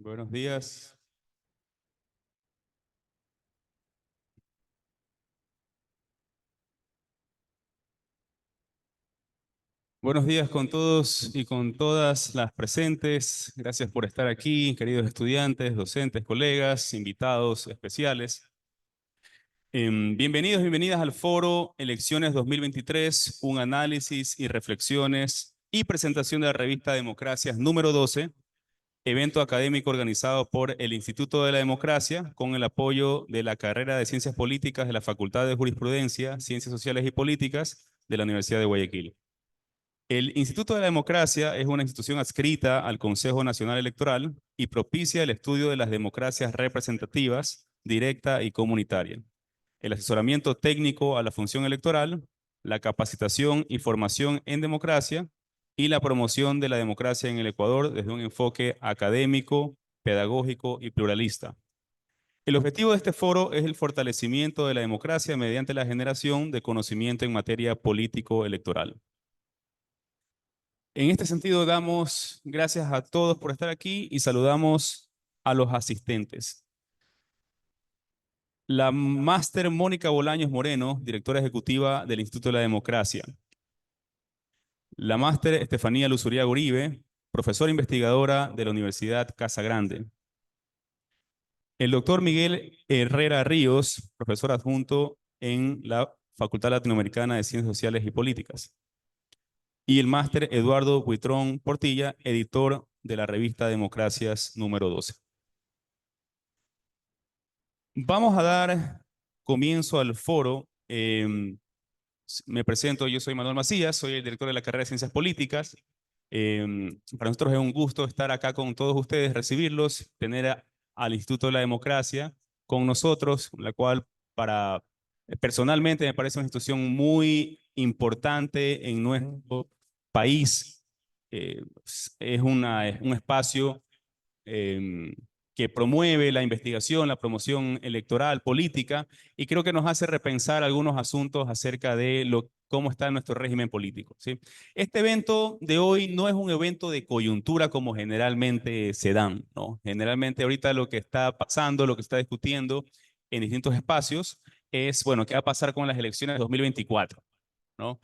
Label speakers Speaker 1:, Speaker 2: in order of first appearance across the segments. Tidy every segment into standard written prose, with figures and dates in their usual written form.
Speaker 1: Buenos días. Buenos días con todos y con todas las presentes. Gracias por estar aquí, queridos estudiantes, docentes, colegas, invitados especiales. Bienvenidos, bienvenidas al foro Elecciones 2023, un análisis y reflexiones y presentación de la revista Democracias número 12, evento académico organizado por el Instituto de la Democracia con el apoyo de la carrera de Ciencias Políticas de la Facultad de Jurisprudencia, Ciencias Sociales y Políticas de la Universidad de Guayaquil. El Instituto de la Democracia es una institución adscrita al Consejo Nacional Electoral y propicia el estudio de las democracias representativas, directa y comunitaria, el asesoramiento técnico a la función electoral, la capacitación y formación en democracia y la promoción de la democracia en el Ecuador desde un enfoque académico, pedagógico y pluralista. El objetivo de este foro es el fortalecimiento de la democracia mediante la generación de conocimiento en materia político-electoral. En este sentido, damos gracias a todos por estar aquí y saludamos a los asistentes. La máster Mónica Bolaños Moreno, directora ejecutiva del Instituto de la Democracia. La máster Estefanía Luzuriaga Uribe, profesora investigadora de la Universidad Casa Grande. El doctor Miguel Herrera Ríos, profesor adjunto en la Facultad Latinoamericana de Ciencias Sociales y Políticas. Y el máster Eduardo Buitrón Portilla, editor de la revista Democracias número 12. Vamos a dar comienzo al foro. Me presento, yo soy Manuel Macías, soy el director de la carrera de Ciencias Políticas. Para nosotros es un gusto estar acá con todos ustedes, recibirlos, tener al Instituto de la Democracia con nosotros, la cual personalmente me parece una institución muy importante en nuestro país. Es un espacio eh, que promueve la investigación, la promoción electoral, política, y creo que nos hace repensar algunos asuntos acerca de cómo está nuestro régimen político, ¿sí? Este evento de hoy no es un evento de coyuntura como generalmente se dan, ¿no? Generalmente ahorita lo que está pasando, lo que está discutiendo en distintos espacios es, bueno, ¿qué va a pasar con las elecciones de 2024? ¿No?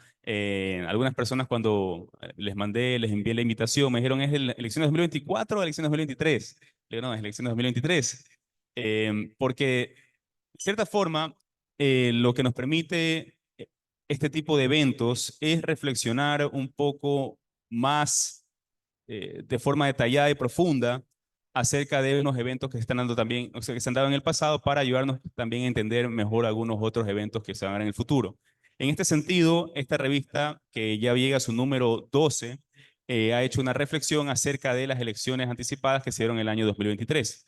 Speaker 1: Algunas personas cuando les envié la invitación, me dijeron, ¿es elecciones 2024 o elecciones 2023? Le digo, no, es elecciones 2023. Porque, de cierta forma, lo que nos permite este tipo de eventos es reflexionar un poco más de forma detallada y profunda acerca de unos eventos que se están dando también, o sea, que se han dado en el pasado para ayudarnos también a entender mejor algunos otros eventos que se van a dar en el futuro. En este sentido, esta revista, que ya llega a su número 12, ha hecho una reflexión acerca de las elecciones anticipadas que se dieron en el año 2023,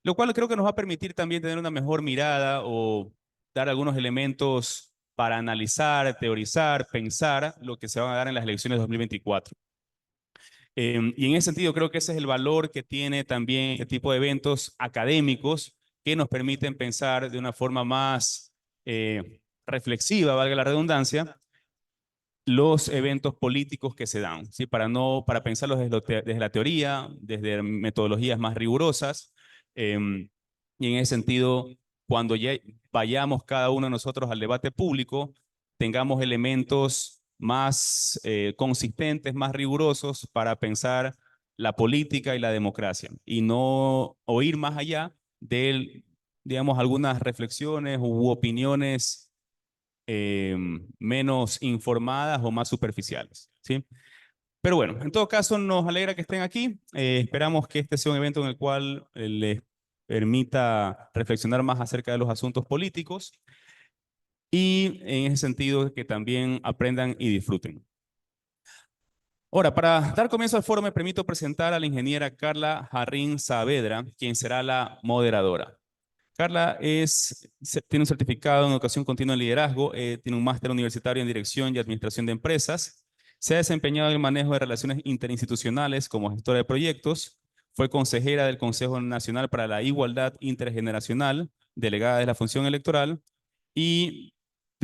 Speaker 1: lo cual creo que nos va a permitir también tener una mejor mirada o dar algunos elementos para analizar, teorizar, pensar lo que se van a dar en las elecciones 2024. Y en ese sentido creo que ese es el valor que tiene también este tipo de eventos académicos que nos permiten pensar de una forma más reflexiva, valga la redundancia, los eventos políticos que se dan, ¿sí? Para pensarlos desde la teoría, desde metodologías más rigurosas. Y en ese sentido, cuando ya vayamos cada uno de nosotros al debate público, tengamos elementos más consistentes, más rigurosos para pensar la política y la democracia y no oír más allá de, digamos, algunas reflexiones u opiniones menos informadas o más superficiales, ¿sí? Pero bueno, en todo caso nos alegra que estén aquí. Esperamos que este sea un evento en el cual les permita reflexionar más acerca de los asuntos políticos y en ese sentido que también aprendan y disfruten. Ahora, para dar comienzo al foro me permito presentar a la ingeniera Carla Jarrín Saavedra, quien será la moderadora. Carla tiene un certificado en educación continua en liderazgo, tiene un máster universitario en dirección y administración de empresas, se ha desempeñado en el manejo de relaciones interinstitucionales como gestora de proyectos, fue consejera del Consejo Nacional para la Igualdad Intergeneracional, delegada de la función electoral y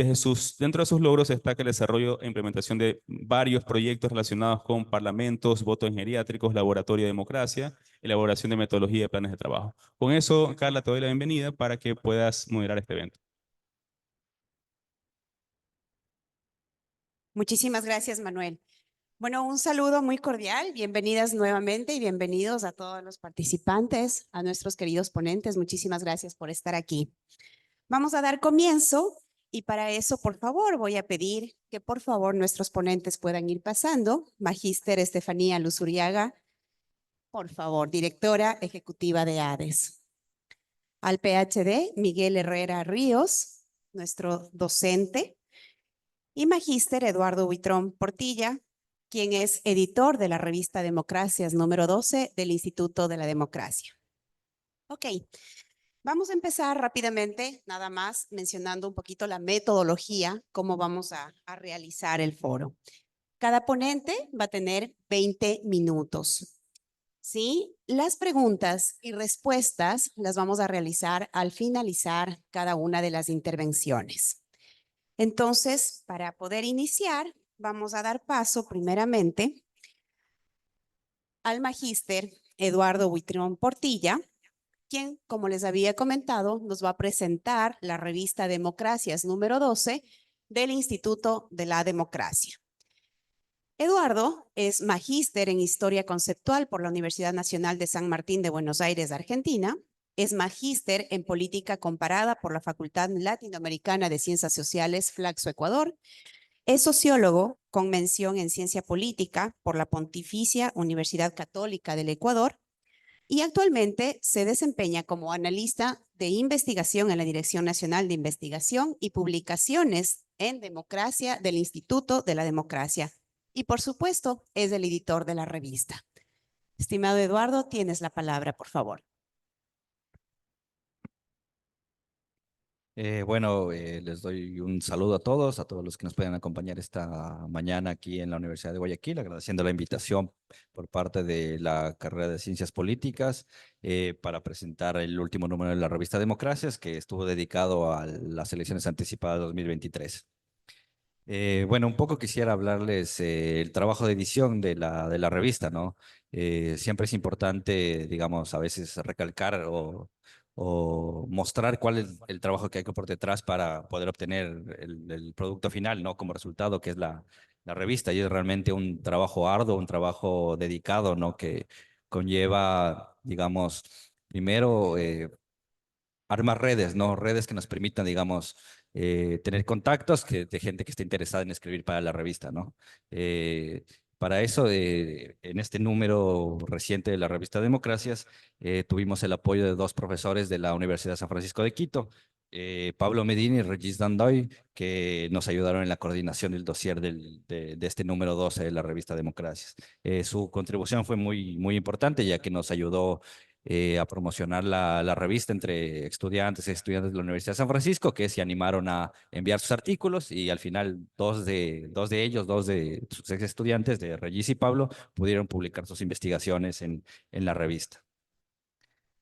Speaker 1: Dentro de sus logros destaca el desarrollo e implementación de varios proyectos relacionados con parlamentos, votos geriátricos, laboratorio de democracia, elaboración de metodología y planes de trabajo. Con eso, Carla, te doy la bienvenida para que puedas moderar este evento.
Speaker 2: Muchísimas gracias, Manuel. Bueno, un saludo muy cordial. Bienvenidas nuevamente y bienvenidos a todos los participantes, a nuestros queridos ponentes. Muchísimas gracias por estar aquí. Vamos a dar comienzo y para eso, por favor, voy a pedir que por favor nuestros ponentes puedan ir pasando. Magíster Estefanía Luzuriaga, por favor, directora ejecutiva de ADES. Al PhD, Miguel Herrera Ríos, nuestro docente. Y Magíster Eduardo Buitrón Portilla, quien es editor de la revista Democracias número 12 del Instituto de la Democracia. Ok, vamos a empezar rápidamente, nada más mencionando un poquito la metodología, cómo vamos a realizar el foro. Cada ponente va a tener 20 minutos. ¿Sí? Las preguntas y respuestas las vamos a realizar al finalizar cada una de las intervenciones. Entonces, para poder iniciar, vamos a dar paso primeramente al magíster Eduardo Buitrón Portilla, quien, como les había comentado, nos va a presentar la revista Democracias número 12 del Instituto de la Democracia. Eduardo es magíster en Historia Conceptual por la Universidad Nacional de San Martín de Buenos Aires, Argentina. Es magíster en Política Comparada por la Facultad Latinoamericana de Ciencias Sociales, Flaxo, Ecuador. Es sociólogo con mención en Ciencia Política por la Pontificia Universidad Católica del Ecuador y actualmente se desempeña como analista de investigación en la Dirección Nacional de Investigación y Publicaciones en Democracia del Instituto de la Democracia. Y por supuesto, es el editor de la revista. Estimado Eduardo, tienes la palabra, por favor.
Speaker 3: Les doy un saludo a todos los que nos pueden acompañar esta mañana aquí en la Universidad de Guayaquil, agradeciendo la invitación por parte de la carrera de Ciencias Políticas para presentar el último número de la revista Democracias, que estuvo dedicado a las elecciones anticipadas 2023. Un poco quisiera hablarles el trabajo de edición de la revista, ¿no? Siempre es importante, digamos, a veces recalcar o mostrar cuál es el trabajo que hay por detrás para poder obtener el producto final, ¿no? Como resultado, que es la revista. Y es realmente un trabajo arduo, un trabajo dedicado, ¿no? Que conlleva, digamos, primero armar redes, ¿no? Redes que nos permitan, digamos, tener contactos de gente que esté interesada en escribir para la revista, ¿no? Para eso, en este número reciente de la revista Democracias, tuvimos el apoyo de dos profesores de la Universidad de San Francisco de Quito, Pablo Medina y Regis Dandoy, que nos ayudaron en la coordinación del dossier de este número 12 de la revista Democracias. Su contribución fue muy importante, ya que nos ayudó a promocionar la revista entre estudiantes y estudiantes de la Universidad de San Francisco, que se animaron a enviar sus artículos y al final dos de sus ex estudiantes, de Regis y Pablo, pudieron publicar sus investigaciones en la revista.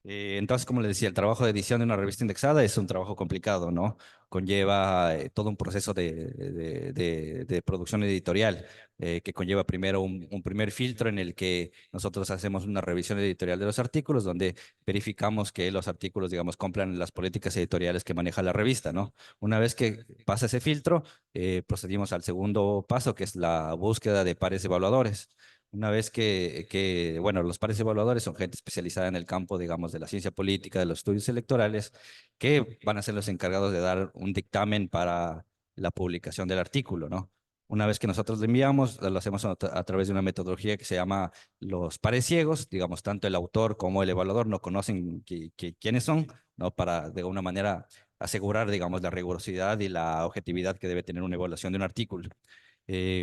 Speaker 3: Entonces, como les decía, el trabajo de edición de una revista indexada es un trabajo complicado, ¿no? Conlleva todo un proceso de producción editorial, que conlleva primero un primer filtro en el que nosotros hacemos una revisión editorial de los artículos, donde verificamos que los artículos, digamos, cumplan las políticas editoriales que maneja la revista, ¿no? Una vez que pasa ese filtro, procedimos al segundo paso, que es la búsqueda de pares evaluadores. Una vez bueno, los pares evaluadores son gente especializada en el campo, digamos, de la ciencia política, de los estudios electorales, que van a ser los encargados de dar un dictamen para la publicación del artículo, ¿no? Una vez que nosotros lo enviamos, lo hacemos a través de una metodología que se llama los pares ciegos, digamos, tanto el autor como el evaluador no conocen quiénes son, ¿no? Para, de alguna manera, asegurar, digamos, la rigurosidad y la objetividad que debe tener una evaluación de un artículo.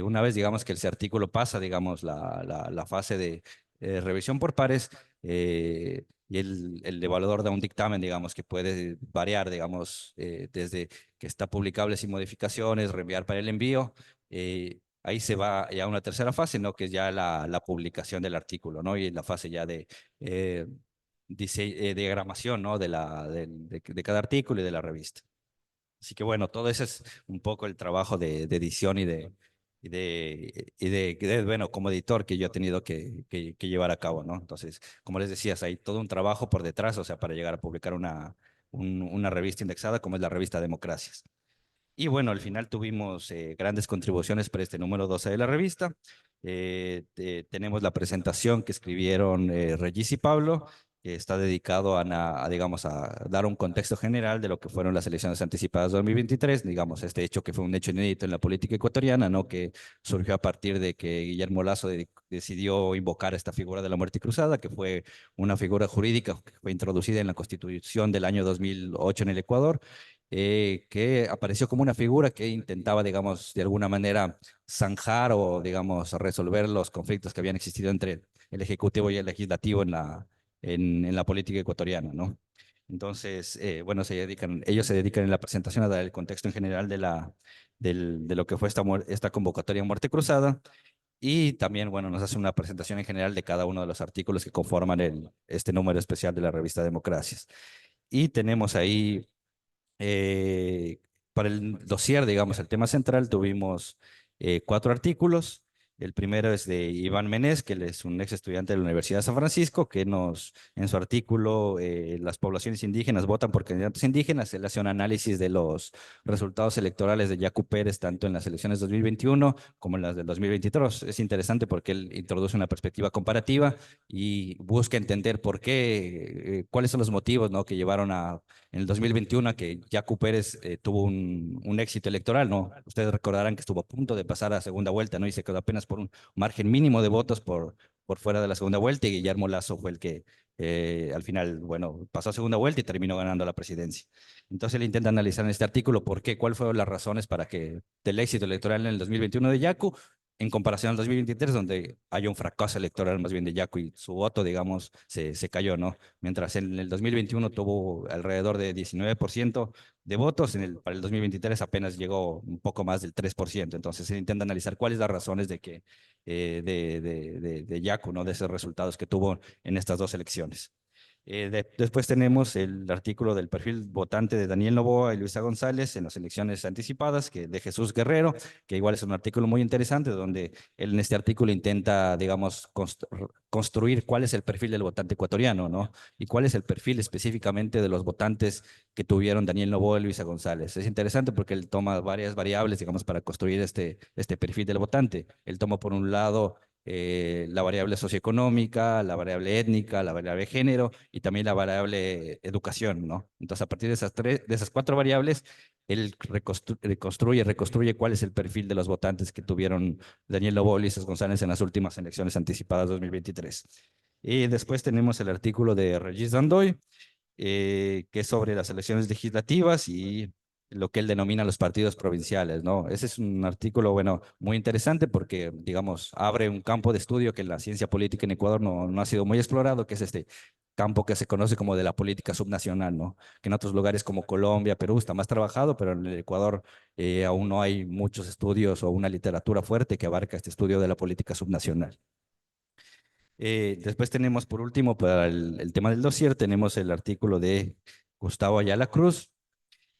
Speaker 3: Una vez, digamos, que ese artículo pasa, digamos, la fase de revisión por pares, y el evaluador da un dictamen, digamos, que puede variar, digamos, desde que está publicable sin modificaciones, reenviar para el envío. Ahí se va ya a una tercera fase, ¿no? Que es ya la publicación del artículo, ¿no? Y la fase ya de diagramación, ¿no? De cada artículo y de la revista. Así que bueno, todo ese es un poco el trabajo de edición bueno, como editor que yo he tenido que llevar a cabo, ¿no? Entonces, como les decías, hay todo un trabajo por detrás, o sea, para llegar a publicar una revista indexada como es la revista Democracias. Y bueno, al final tuvimos grandes contribuciones para este número 12 de la revista. Tenemos la presentación que escribieron Regis y Pablo, que está dedicado digamos, a dar un contexto general de lo que fueron las elecciones anticipadas de 2023, digamos, este hecho que fue un hecho inédito en la política ecuatoriana, ¿no? Que surgió a partir de que Guillermo Lasso decidió invocar esta figura de la muerte cruzada, que fue una figura jurídica que fue introducida en la Constitución del año 2008 en el Ecuador, que apareció como una figura que intentaba, digamos, de alguna manera zanjar o, digamos, resolver los conflictos que habían existido entre el Ejecutivo y el Legislativo en la política ecuatoriana, ¿no? Entonces, bueno, ellos se dedican en la presentación a dar el contexto en general de lo que fue esta convocatoria a muerte cruzada. Y también, bueno, nos hace una presentación en general de cada uno de los artículos que conforman este número especial de la revista Democracias. Y tenemos ahí para el dossier, digamos, el tema central, tuvimos 4 artículos. El primero es de Iván Menés, que él es un ex estudiante de la Universidad de San Francisco, que en su artículo, las poblaciones indígenas votan por candidatos indígenas. Él hace un análisis de los resultados electorales de Yacu Pérez, tanto en las elecciones 2021 como en las del 2022. Es interesante porque él introduce una perspectiva comparativa y busca entender por qué, cuáles son los motivos, ¿no?, que llevaron en el 2021 que Yacu Pérez tuvo un éxito electoral, ¿no? Ustedes recordarán que estuvo a punto de pasar a segunda vuelta, ¿no? Y se quedó apenas por un margen mínimo de votos por fuera de la segunda vuelta, y Guillermo Lasso fue el que al final, bueno, pasó a segunda vuelta y terminó ganando la presidencia. Entonces él intenta analizar en este artículo por qué, cuáles fueron las razones para que del éxito electoral en el 2021 de Yacu en comparación al 2023, donde hay un fracaso electoral más bien de Yacu y su voto, digamos, se cayó, ¿no? Mientras en el 2021 tuvo alrededor de 19% de votos, para el 2023 apenas llegó un poco más del 3%. Entonces se intenta analizar cuáles las razones de Yacu, ¿no?, de esos resultados que tuvo en estas 2 elecciones. Después tenemos el artículo del perfil votante de Daniel Noboa y Luisa González en las elecciones anticipadas, de Jesús Guerrero, que igual es un artículo muy interesante, donde él en este artículo intenta, digamos, construir cuál es el perfil del votante ecuatoriano, ¿no? Y cuál es el perfil específicamente de los votantes que tuvieron Daniel Noboa y Luisa González. Es interesante porque él toma varias variables, digamos, para construir este perfil del votante. Él toma, por un lado, la variable socioeconómica, la variable étnica, la variable género y también la variable educación, ¿no? Entonces, a partir de esas 4 variables, él reconstruye cuál es el perfil de los votantes que tuvieron Daniel Noboa y Luisa González en las últimas elecciones anticipadas 2023. Y después tenemos el artículo de Regis Dandoy, que es sobre las elecciones legislativas y lo que él denomina los partidos provinciales, ¿no? Ese es un artículo, bueno, muy interesante porque, digamos, abre un campo de estudio que en la ciencia política en Ecuador no ha sido muy explorado, que es este campo que se conoce como de la política subnacional, ¿no? Que en otros lugares como Colombia, Perú está más trabajado, pero en el Ecuador aún no hay muchos estudios o una literatura fuerte que abarca este estudio de la política subnacional. Después tenemos, por último, para el tema del dossier, tenemos el artículo de Gustavo Ayala Cruz,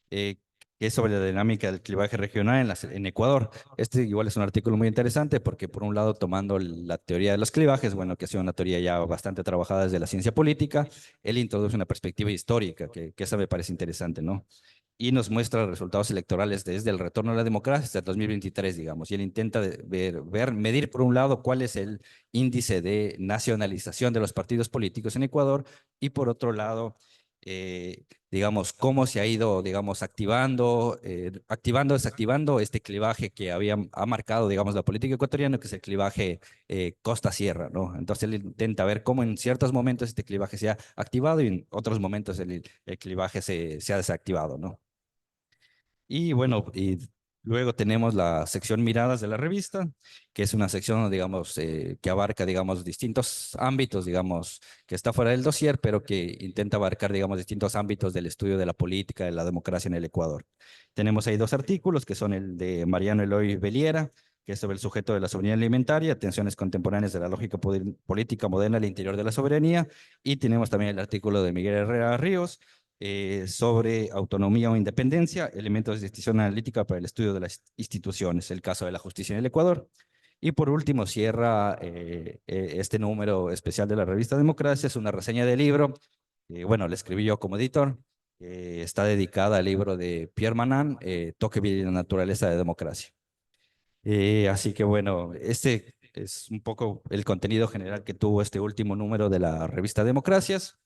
Speaker 3: eh, que es sobre la dinámica del clivaje regional en Ecuador. Este igual es un artículo muy interesante porque, por un lado, tomando la teoría de los clivajes, bueno, que ha sido una teoría ya bastante trabajada desde la ciencia política, él introduce una perspectiva histórica, que esa me parece interesante, ¿no? Y nos muestra resultados electorales desde el retorno a la democracia hasta el 2023, digamos, y él intenta medir, por un lado, cuál es el índice de nacionalización de los partidos políticos en Ecuador, y por otro lado, digamos, cómo se ha ido, digamos, desactivando este clivaje que ha marcado, digamos, la política ecuatoriana, que es el clivaje costa-sierra, ¿no? Entonces él intenta ver cómo en ciertos momentos este clivaje se ha activado y en otros momentos el clivaje se ha desactivado, ¿no? Y bueno, y luego tenemos la sección Miradas de la revista, que es una sección, digamos, que abarca, digamos, distintos ámbitos, digamos, que está fuera del dossier, pero que intenta abarcar, digamos, distintos ámbitos del estudio de la política, de la democracia en el Ecuador. Tenemos ahí 2 artículos, que son el de Mariano Eloy Beliera, que es sobre el sujeto de la soberanía alimentaria, tensiones contemporáneas de la lógica política moderna al interior de la soberanía, y tenemos también el artículo de Miguel Herrera Ríos, sobre autonomía o independencia, elementos de decisión analítica para el estudio de las instituciones, el caso de la justicia en el Ecuador. Y por último, cierra este número especial de la revista Democracia, es una reseña del libro. Bueno, la escribí yo como editor. Está dedicada al libro de Pierre Manant, Toque, vida y la naturaleza de democracia. Así que bueno, este es un poco el contenido general que tuvo este último número de la revista Democracias.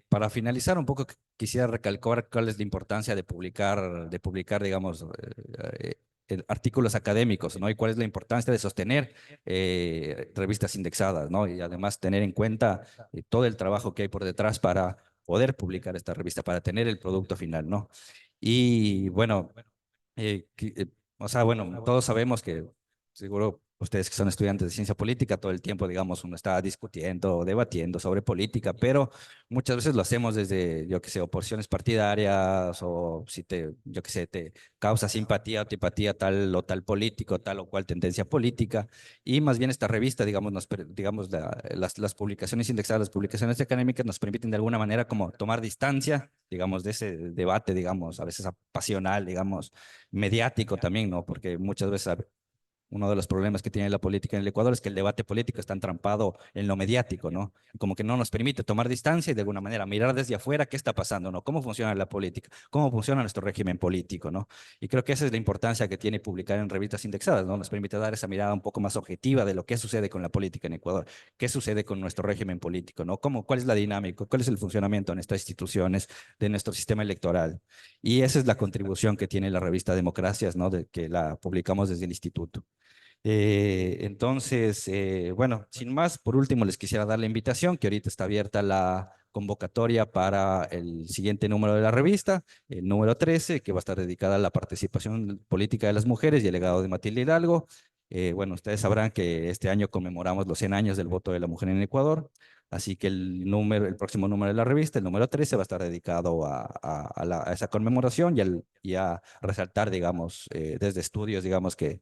Speaker 3: Para finalizar un poco, quisiera recalcar cuál es la importancia de publicar, digamos, artículos académicos, ¿no? Y cuál es la importancia de sostener revistas indexadas, ¿no? Y además tener en cuenta todo el trabajo que hay por detrás para poder publicar esta revista, para tener el producto final, ¿no? Y bueno, o sea, bueno, todos sabemos que seguro ustedes que son estudiantes de ciencia política, todo el tiempo, digamos, uno está discutiendo o debatiendo sobre política, pero muchas veces lo hacemos desde, yo que sé, oposiciones partidarias o si yo que sé, te causa simpatía o antipatía tal o tal político, tal o cual tendencia política. Y más bien esta revista, digamos, digamos las publicaciones indexadas, las publicaciones académicas nos permiten de alguna manera como tomar distancia, digamos, de ese debate, digamos, a veces pasional, digamos, mediático también, ¿no? Porque muchas veces uno de los problemas que tiene la política en el Ecuador es que el debate político está entrampado en lo mediático, ¿no? Como que no nos permite tomar distancia y de alguna manera mirar desde afuera qué está pasando, ¿no? Cómo funciona la política, cómo funciona nuestro régimen político, ¿no? Y creo que esa es la importancia que tiene publicar en revistas indexadas, ¿no? Nos permite dar esa mirada un poco más objetiva de lo que sucede con la política en Ecuador, qué sucede con nuestro régimen político, ¿no? Cuál es la dinámica, cuál es el funcionamiento de nuestras instituciones, de nuestro sistema electoral. Y esa es la contribución que tiene la revista Democracias, ¿no? De que la publicamos desde el instituto. Entonces, bueno, sin más, por último les quisiera dar la invitación, que ahorita está abierta la convocatoria para el siguiente número de la revista, el número 13, que va a estar dedicada a la participación política de las mujeres y el legado de Matilde Hidalgo. Bueno, ustedes sabrán que este año conmemoramos los 100 años del voto de la mujer en Ecuador, así que el próximo número de la revista, el número 13, va a estar dedicado a esa conmemoración y a resaltar, digamos, desde estudios, digamos, que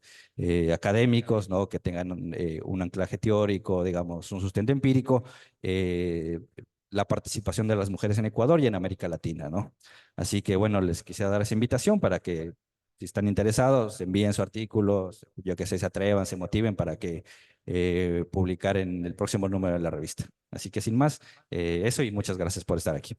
Speaker 3: académicos, ¿no? Que tengan un anclaje teórico, digamos, un sustento empírico, la participación de las mujeres en Ecuador y en América Latina, ¿no? Así que, bueno, les quisiera dar esa invitación para que, si están interesados, envíen su artículo, yo que sé, se atrevan, se motiven para que publicar en el próximo número de la revista. Así que, sin más, eso y muchas gracias por estar aquí.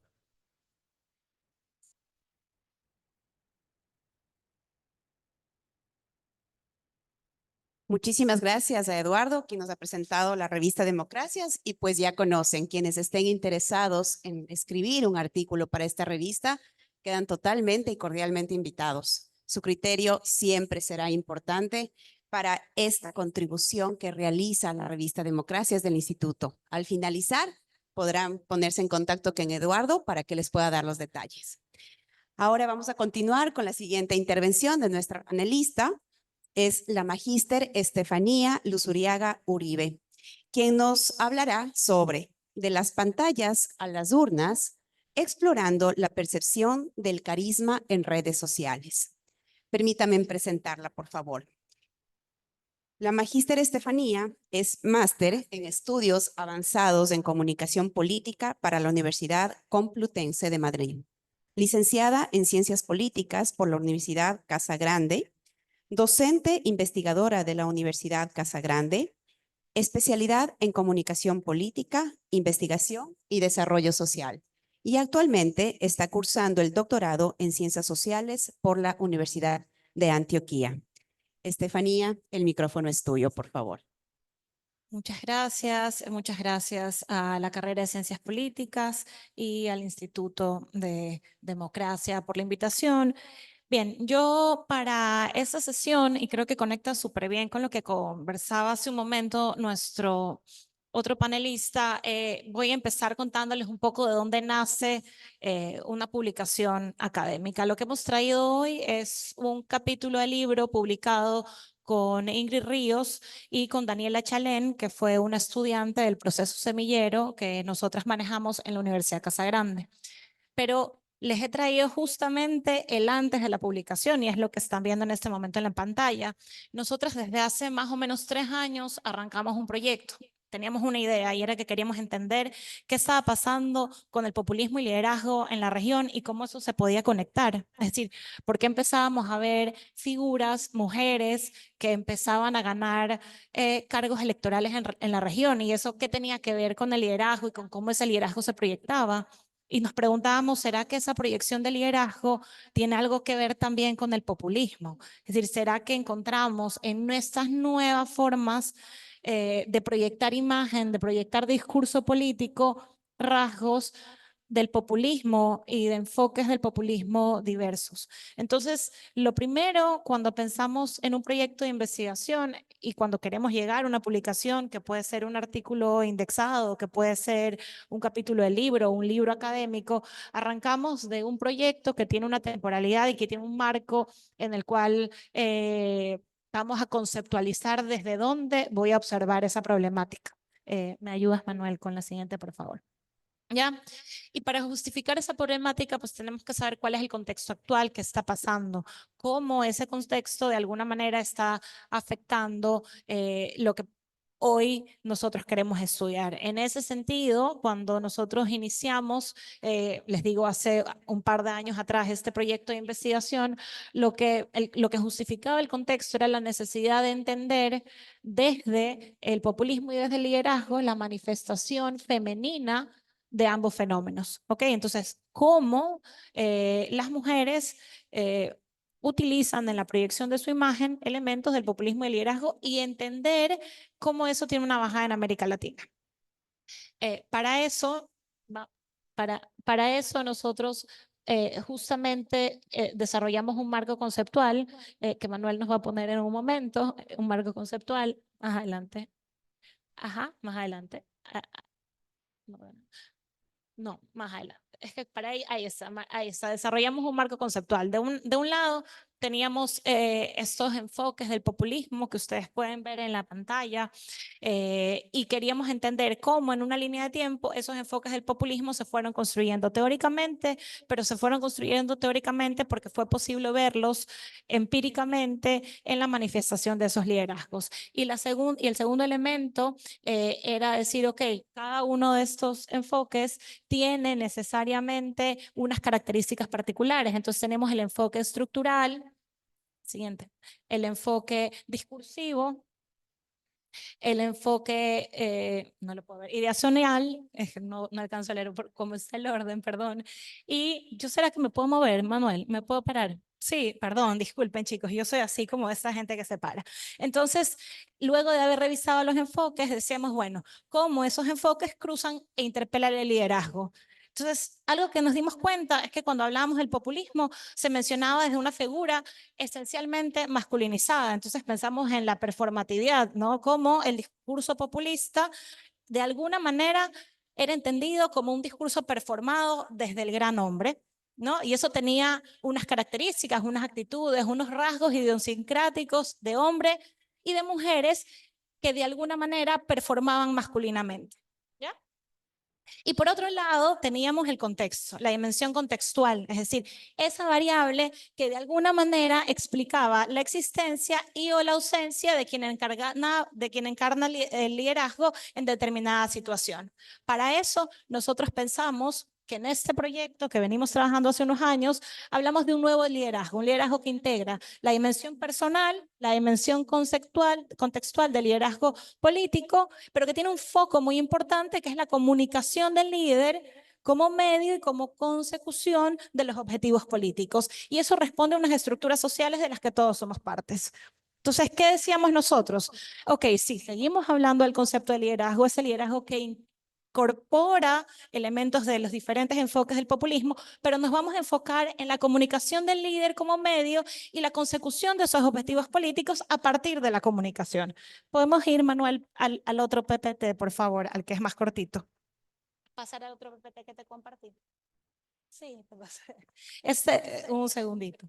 Speaker 2: Muchísimas gracias a Eduardo, quien nos ha presentado la revista Democracias, y pues ya conocen, quienes estén interesados en escribir un artículo para esta revista, quedan totalmente y cordialmente invitados. Su criterio siempre será importante para esta contribución que realiza la revista Democracias del Instituto. Al finalizar, podrán ponerse en contacto con Eduardo para que les pueda dar los detalles. Ahora vamos a continuar con la siguiente intervención de nuestra panelista. Es la magíster Estefanía Luzuriaga Uribe, quien nos hablará sobre de las pantallas a las urnas, explorando la percepción del carisma en redes sociales. Permítame presentarla, por favor. La magíster Estefanía es máster en estudios avanzados en comunicación política para la Universidad Complutense de Madrid, licenciada en Ciencias Políticas por la Universidad Casa Grande, docente investigadora de la Universidad Casa Grande, especialidad en comunicación política, investigación y desarrollo social. Y actualmente está cursando el doctorado en ciencias sociales por la Universidad de Antioquia. Estefanía, el micrófono es tuyo, por favor.
Speaker 4: Muchas gracias a la carrera de Ciencias Políticas y al Instituto de Democracia por la invitación. Bien, yo para esta sesión, y creo que conecta súper bien con lo que conversaba hace un momento nuestro otro panelista, voy a empezar contándoles un poco de dónde nace una publicación académica. Lo que hemos traído hoy es un capítulo del libro publicado con Ingrid Ríos y con Daniela Chalén, que fue una estudiante del proceso semillero que nosotras manejamos en la Universidad Casa Grande. Pero les he traído justamente el antes de la publicación y es lo que están viendo en este momento en la pantalla. Nosotras desde hace más o menos 3 años arrancamos un proyecto. teníamos una idea y era que queríamos entender qué estaba pasando con el populismo y liderazgo en la región y cómo eso se podía conectar. Es decir, por qué empezábamos a ver figuras, mujeres que empezaban a ganar cargos electorales en la región y eso qué tenía que ver con el liderazgo y con cómo ese liderazgo se proyectaba. Y nos preguntábamos, ¿será que esa proyección de liderazgo tiene algo que ver también con el populismo? Es decir, ¿será que encontramos en nuestras nuevas formas de proyectar imagen, de proyectar discurso político, rasgos del populismo y de enfoques del populismo diversos? Entonces, lo primero, cuando pensamos en un proyecto de investigación y cuando queremos llegar a una publicación, que puede ser un artículo indexado, que puede ser un capítulo de libro, un libro académico, arrancamos de un proyecto que tiene una temporalidad y que tiene un marco en el cual vamos a conceptualizar desde dónde voy a observar esa problemática. ¿Me ayudas, Manuel, con la siguiente, por favor? ¿Ya? Y para justificar esa problemática, pues tenemos que saber cuál es el contexto actual, qué está pasando, cómo ese contexto de alguna manera está afectando lo que hoy nosotros queremos estudiar. En ese sentido, cuando nosotros iniciamos, les digo, hace un par de años atrás, este proyecto de investigación, lo que justificaba el contexto era la necesidad de entender desde el populismo y desde el liderazgo la manifestación femenina de ambos fenómenos. ¿Ok? Entonces, cómo las mujeres utilizan en la proyección de su imagen elementos del populismo y el liderazgo y entender cómo eso tiene una bajada en América Latina. Para eso, nosotros justamente desarrollamos un marco conceptual que Manuel nos va a poner en un momento, un marco conceptual, más adelante. Ajá, más adelante. No, más adelante. Es que para ahí está. Desarrollamos un marco conceptual. De un lado, teníamos estos enfoques del populismo que ustedes pueden ver en la pantalla y queríamos entender cómo en una línea de tiempo esos enfoques del populismo se fueron construyendo teóricamente, pero se fueron construyendo teóricamente porque fue posible verlos empíricamente en la manifestación de esos liderazgos. Y el segundo elemento era decir, ok, cada uno de estos enfoques tiene necesariamente unas características particulares. Entonces tenemos el enfoque estructural, siguiente, el enfoque discursivo, el enfoque, no lo puedo ver, ideacional, no alcanzo a leer cómo está el orden, perdón. Y yo, ¿será que me puedo mover, Manuel? ¿Me puedo parar? Sí, perdón, disculpen chicos, yo soy así como esa gente que se para. Entonces, luego de haber revisado los enfoques, decíamos, bueno, ¿cómo esos enfoques cruzan e interpelan el liderazgo? Entonces, algo que nos dimos cuenta es que cuando hablábamos del populismo, se mencionaba desde una figura esencialmente masculinizada. Entonces pensamos en la performatividad, ¿no? Como el discurso populista, de alguna manera, era entendido como un discurso performado desde el gran hombre, ¿no? Y eso tenía unas características, unas actitudes, unos rasgos idiosincráticos de hombre y de mujeres que de alguna manera performaban masculinamente. ¿Ya? Y por otro lado, teníamos el contexto, la dimensión contextual, es decir, esa variable que de alguna manera explicaba la existencia y o la ausencia de quien encarna el liderazgo en determinada situación. Para eso, nosotros pensamos que en este proyecto que venimos trabajando hace unos años, hablamos de un nuevo liderazgo, un liderazgo que integra la dimensión personal, la dimensión contextual del liderazgo político, pero que tiene un foco muy importante que es la comunicación del líder como medio y como consecución de los objetivos políticos. Y eso responde a unas estructuras sociales de las que todos somos partes. Entonces, ¿qué decíamos nosotros? Ok, sí, seguimos hablando del concepto de liderazgo, ese liderazgo que incorpora elementos de los diferentes enfoques del populismo, pero nos vamos a enfocar en la comunicación del líder como medio y la consecución de esos objetivos políticos a partir de la comunicación. Podemos ir, Manuel, al otro PPT, por favor, al que es más cortito. Pasar al otro PPT que te compartí. Sí, un segundito.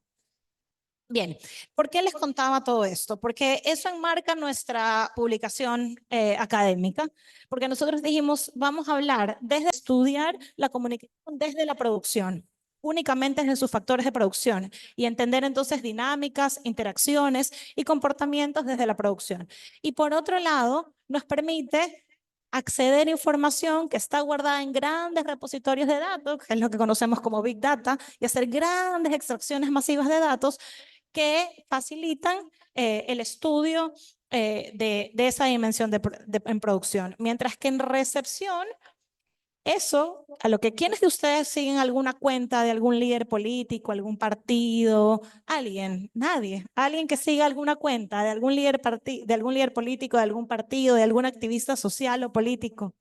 Speaker 4: Bien, ¿por qué les contaba todo esto? Porque eso enmarca nuestra publicación académica, porque nosotros dijimos, vamos a hablar desde estudiar la comunicación desde la producción, únicamente desde sus factores de producción y entender entonces dinámicas, interacciones y comportamientos desde la producción. Y por otro lado, nos permite acceder a información que está guardada en grandes repositorios de datos, que es lo que conocemos como Big Data, y hacer grandes extracciones masivas de datos que facilitan el estudio de esa dimensión en producción. Mientras que en recepción, eso, a lo que quienes de ustedes siguen alguna cuenta de algún líder político, algún partido, alguien, nadie, alguien que siga alguna cuenta de algún líder político, de algún partido, de algún activista social o político,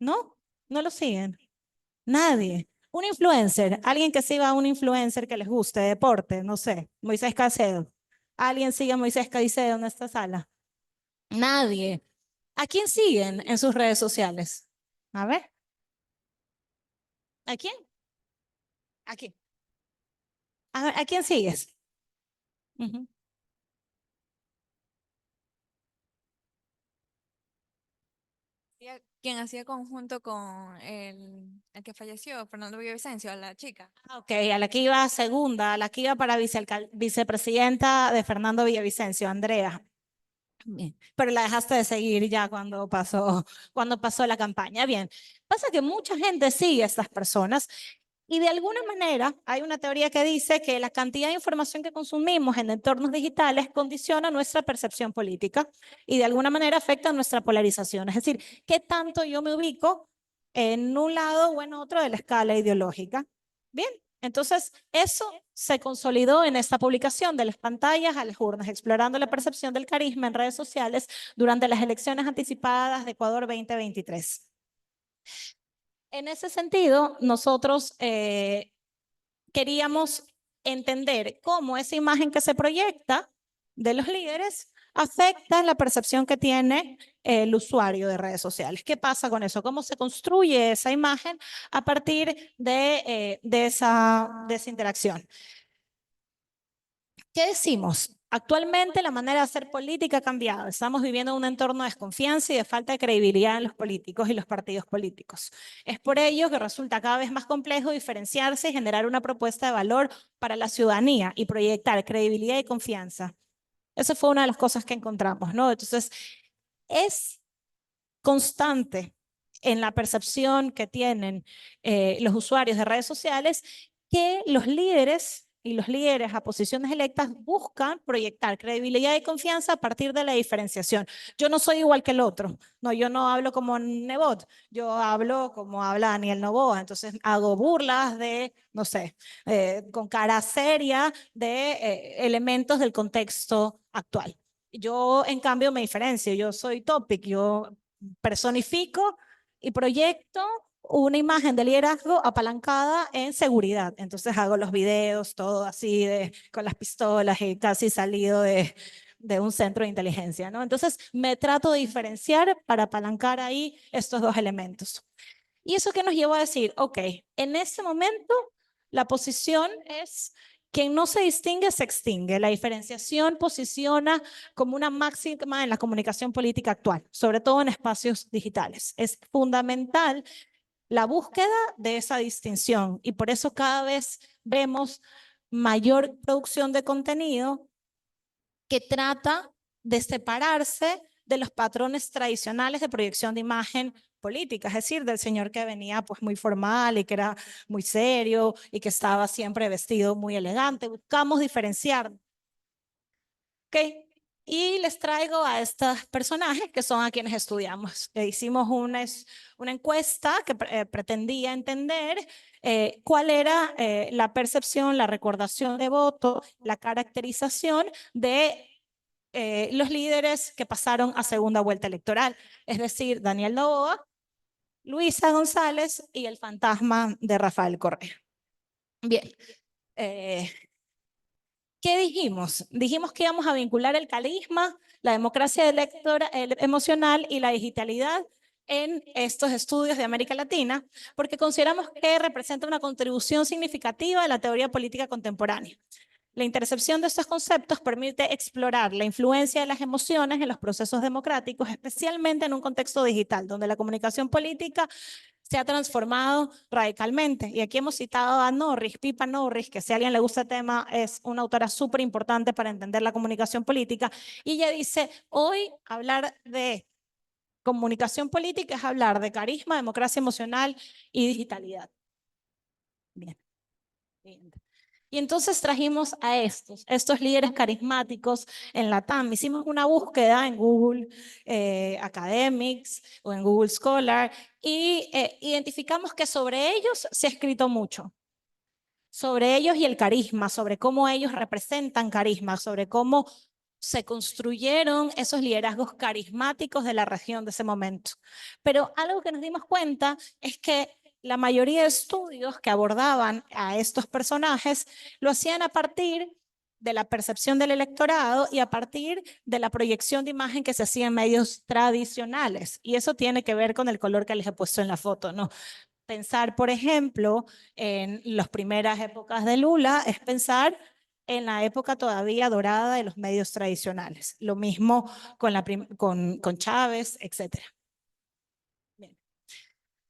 Speaker 4: ¿no? No lo siguen. Nadie. Un influencer, alguien que siga a un influencer que les guste, deporte, no sé, Moisés Caicedo. ¿Alguien sigue a Moisés Caicedo en esta sala? Nadie. ¿A quién siguen en sus redes sociales? A ver. ¿A quién? ¿A quién? ¿A quién sigues? Ujú.
Speaker 5: Quien hacía conjunto con el que falleció, Fernando Villavicencio, la chica.
Speaker 4: Ok, a la que iba segunda, a la que iba para vicepresidenta de Fernando Villavicencio, Andrea. Bien, pero la dejaste de seguir ya cuando pasó la campaña. Bien, pasa que mucha gente sigue a estas personas y de alguna manera hay una teoría que dice que la cantidad de información que consumimos en entornos digitales condiciona nuestra percepción política y de alguna manera afecta nuestra polarización. Es decir, qué tanto yo me ubico en un lado o en otro de la escala ideológica. Bien, entonces eso se consolidó en esta publicación de las pantallas a las urnas, explorando la percepción del carisma en redes sociales durante las elecciones anticipadas de Ecuador 2023. En ese sentido, nosotros queríamos entender cómo esa imagen que se proyecta de los líderes afecta la percepción que tiene el usuario de redes sociales. ¿Qué pasa con eso? ¿Cómo se construye esa imagen a partir de esa interacción? ¿Qué decimos? Actualmente la manera de hacer política ha cambiado. Estamos viviendo un entorno de desconfianza y de falta de credibilidad en los políticos y los partidos políticos. Es por ello que resulta cada vez más complejo diferenciarse y generar una propuesta de valor para la ciudadanía y proyectar credibilidad y confianza. Esa fue una de las cosas que encontramos, ¿no? Entonces, es constante en la percepción que tienen los usuarios de redes sociales que los líderes y los líderes a posiciones electas buscan proyectar credibilidad y confianza a partir de la diferenciación. Yo no soy igual que el otro, no, yo no hablo como Nebot, yo hablo como habla Daniel Noboa, entonces hago burlas de, no sé, con cara seria de elementos del contexto actual. Yo, en cambio, me diferencio, yo soy topic, yo personifico y proyecto una imagen de liderazgo apalancada en seguridad. Entonces hago los videos, todo así, con las pistolas y casi salido de un centro de inteligencia, ¿no? Entonces me trato de diferenciar para apalancar ahí estos dos elementos. ¿Y eso qué nos llevó a decir? Ok, en ese momento la posición es quien no se distingue se extingue. La diferenciación posiciona como una máxima en la comunicación política actual, sobre todo en espacios digitales. Es fundamental la búsqueda de esa distinción y por eso cada vez vemos mayor producción de contenido que trata de separarse de los patrones tradicionales de proyección de imagen política, es decir, del señor que venía pues muy formal y que era muy serio y que estaba siempre vestido muy elegante. Buscamos diferenciar. ¿Ok? Y les traigo a estos personajes que son a quienes estudiamos. Hicimos una encuesta que pretendía entender cuál era la percepción, la recordación de voto, la caracterización de los líderes que pasaron a segunda vuelta electoral, es decir, Daniel Noboa, Luisa González y el fantasma de Rafael Correa. Bien, ¿qué dijimos? Dijimos que íbamos a vincular el carisma, la democracia emocional y la digitalidad en estos estudios de América Latina, porque consideramos que representa una contribución significativa a la teoría política contemporánea. La intercepción de estos conceptos permite explorar la influencia de las emociones en los procesos democráticos, especialmente en un contexto digital, donde la comunicación política se ha transformado radicalmente. Y aquí hemos citado a Norris, Pippa Norris, que si a alguien le gusta el tema, es una autora súper importante para entender la comunicación política. Y ella dice, hoy hablar de comunicación política es hablar de carisma, democracia emocional y digitalidad. Bien. Bien. Y entonces trajimos a estos líderes carismáticos en la TAM. Hicimos una búsqueda en Google Academics o en Google Scholar y identificamos que sobre ellos se ha escrito mucho. Sobre ellos y el carisma, sobre cómo ellos representan carisma, sobre cómo se construyeron esos liderazgos carismáticos de la región de ese momento. Pero algo que nos dimos cuenta es que la mayoría de estudios que abordaban a estos personajes lo hacían a partir de la percepción del electorado y a partir de la proyección de imagen que se hacía en medios tradicionales. Y eso tiene que ver con el color que les he puesto en la foto, ¿no? Pensar, por ejemplo, en las primeras épocas de Lula es pensar en la época todavía dorada de los medios tradicionales. Lo mismo con Chávez, etc. Bien.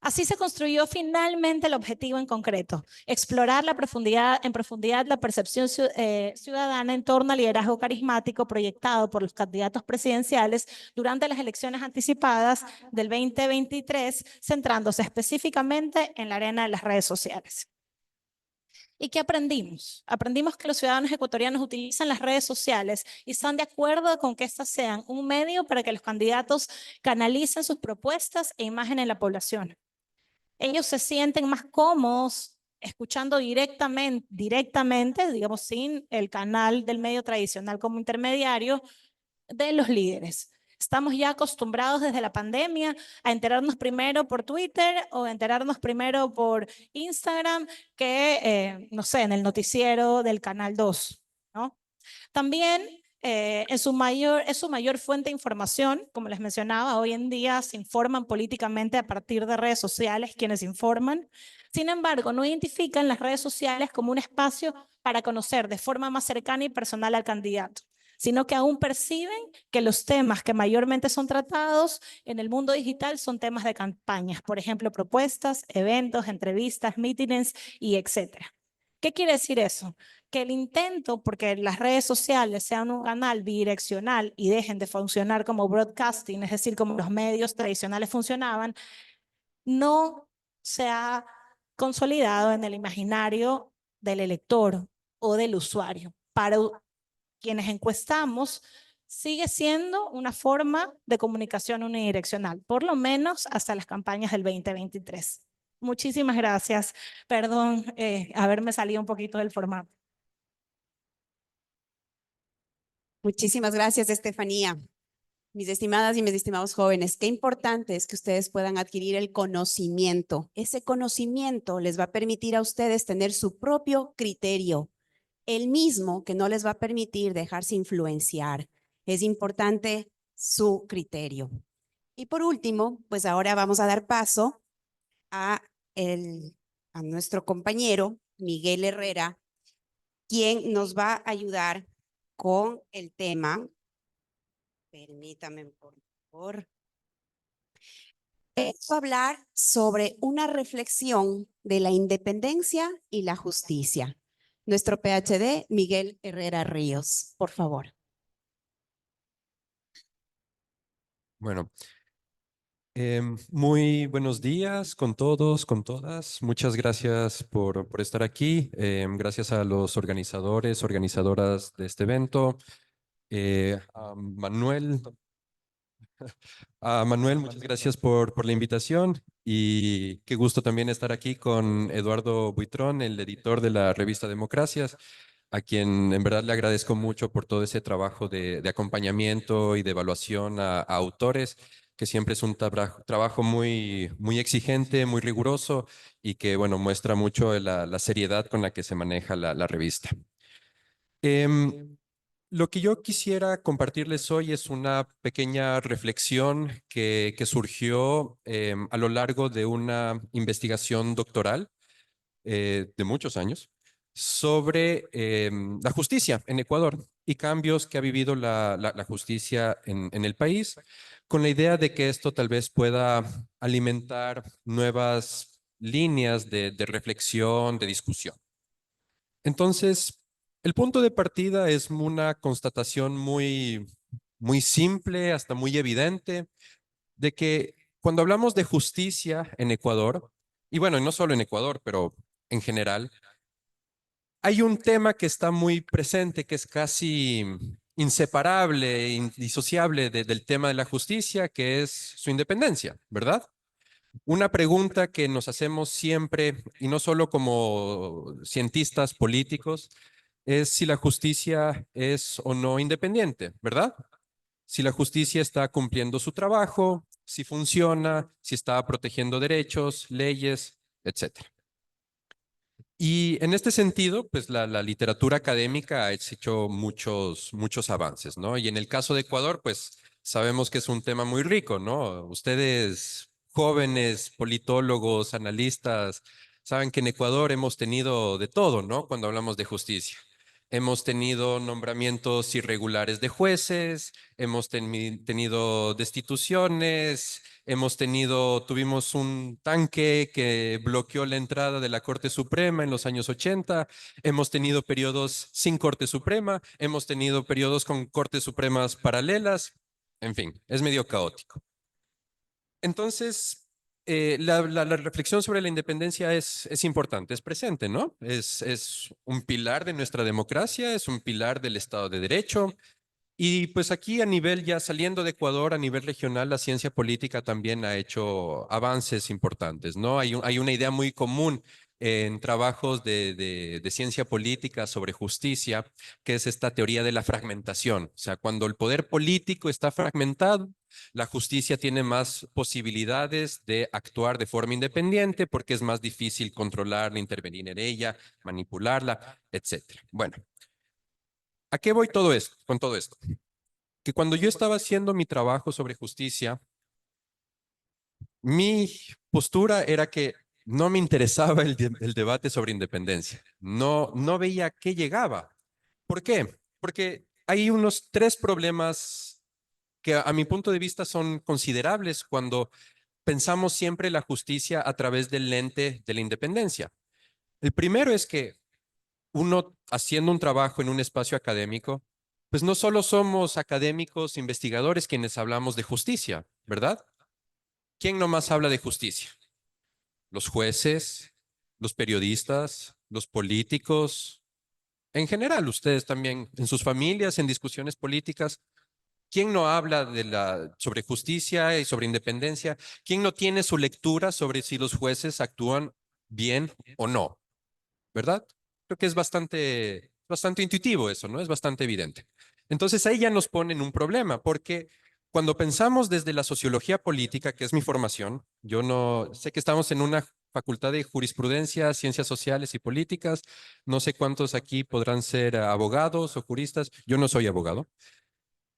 Speaker 4: Así se construyó finalmente el objetivo en concreto, explorar en profundidad la percepción ciudadana en torno al liderazgo carismático proyectado por los candidatos presidenciales durante las elecciones anticipadas del 2023, centrándose específicamente en la arena de las redes sociales. ¿Y qué aprendimos? Aprendimos que los ciudadanos ecuatorianos utilizan las redes sociales y están de acuerdo con que éstas sean un medio para que los candidatos canalicen sus propuestas e imagen en la población. Ellos se sienten más cómodos escuchando directamente, digamos, sin el canal del medio tradicional como intermediario de los líderes. Estamos ya acostumbrados desde la pandemia a enterarnos primero por Twitter o enterarnos primero por Instagram que, no sé, en el noticiero del Canal 2, ¿no? También es su mayor fuente de información, como les mencionaba, hoy en día se informan políticamente a partir de redes sociales quienes informan. Sin embargo, no identifican las redes sociales como un espacio para conocer de forma más cercana y personal al candidato, sino que aún perciben que los temas que mayormente son tratados en el mundo digital son temas de campañas, por ejemplo, propuestas, eventos, entrevistas, mítines y etcétera. ¿Qué quiere decir eso? Que el intento, porque las redes sociales sean un canal bidireccional y dejen de funcionar como broadcasting, es decir, como los medios tradicionales funcionaban, no se ha consolidado en el imaginario del elector o del usuario. Para quienes encuestamos, sigue siendo una forma de comunicación unidireccional, por lo menos hasta las campañas del 2023. Muchísimas gracias. Perdón haberme salido un poquito del formato.
Speaker 2: Muchísimas gracias, Estefanía. Mis estimadas y mis estimados jóvenes, qué importante es que ustedes puedan adquirir el conocimiento. Ese conocimiento les va a permitir a ustedes tener su propio criterio, el mismo que no les va a permitir dejarse influenciar. Es importante su criterio. Y por último, pues ahora vamos a dar paso a nuestro compañero Miguel Herrera, quien nos va a ayudar con el tema. Permítame, por favor. Es hablar sobre una reflexión de la independencia y la justicia. Nuestro PhD, Miguel Herrera Ríos, por favor.
Speaker 6: Bueno, muy buenos días con todos, con todas. Muchas gracias por estar aquí. Gracias a los organizadores, organizadoras de este evento. A Manuel, muchas gracias por la invitación y qué gusto también estar aquí con Eduardo Buitrón, el editor de la revista Democracias, a quien en verdad le agradezco mucho por todo ese trabajo de acompañamiento y de evaluación a autores, que siempre es un trabajo muy exigente, muy riguroso y que, bueno, muestra mucho la seriedad con la que se maneja la revista. Lo que yo quisiera compartirles hoy es una pequeña reflexión que surgió a lo largo de una investigación doctoral de muchos años sobre la justicia en Ecuador y cambios que ha vivido la justicia en el país, con la idea de que esto tal vez pueda alimentar nuevas líneas de reflexión, de discusión. Entonces, el punto de partida es una constatación muy simple, hasta muy evidente, de que cuando hablamos de justicia en Ecuador, y bueno, y no solo en Ecuador, pero en general, hay un tema que está muy presente, que es casi inseparable, indisociable del tema de la justicia, que es su independencia, ¿verdad? Una pregunta que nos hacemos siempre, y no solo como cientistas políticos, es si la justicia es o no independiente, ¿verdad? Si la justicia está cumpliendo su trabajo, si funciona, si está protegiendo derechos, leyes, etcétera. Y en este sentido, pues la literatura académica ha hecho muchos avances, ¿no? Y en el caso de Ecuador, pues sabemos que es un tema muy rico, ¿no? Ustedes, jóvenes politólogos, analistas, saben que en Ecuador hemos tenido de todo, ¿no? Cuando hablamos de justicia. Hemos tenido nombramientos irregulares de jueces, hemos tenido destituciones, tuvimos un tanque que bloqueó la entrada de la Corte Suprema en los años 80, hemos tenido periodos sin Corte Suprema, hemos tenido periodos con Cortes Supremas paralelas, en fin, es medio caótico. Entonces, la reflexión sobre la independencia es importante, es presente, ¿no? Es un pilar de nuestra democracia, es un pilar del Estado de Derecho. Y pues aquí a nivel ya saliendo de Ecuador, a nivel regional, la ciencia política también ha hecho avances importantes, ¿no? Hay una idea muy común en trabajos de ciencia política sobre justicia, que es esta teoría de la fragmentación. O sea, cuando el poder político está fragmentado, la justicia tiene más posibilidades de actuar de forma independiente porque es más difícil controlarla, intervenir en ella, manipularla, etcétera. Bueno, ¿a qué voy todo esto, con todo esto? Que cuando yo estaba haciendo mi trabajo sobre justicia, mi postura era que no me interesaba el debate sobre independencia. No veía a qué llegaba. ¿Por qué? Porque hay unos 3 problemas que a mi punto de vista son considerables cuando pensamos siempre la justicia a través del lente de la independencia. El primero es que uno haciendo un trabajo en un espacio académico, pues no solo somos académicos, investigadores quienes hablamos de justicia, ¿verdad? ¿Quién nomás habla de justicia? Los jueces, los periodistas, los políticos, en general, ustedes también en sus familias, en discusiones políticas. ¿Quién no habla sobre justicia y sobre independencia? ¿Quién no tiene su lectura sobre si los jueces actúan bien o no? ¿Verdad? Creo que es bastante intuitivo eso, ¿no? Es bastante evidente. Entonces ahí ya nos ponen un problema, porque cuando pensamos desde la sociología política, que es mi formación, yo no sé que estamos en una facultad de jurisprudencia, ciencias sociales y políticas, no sé cuántos aquí podrán ser abogados o juristas, yo no soy abogado,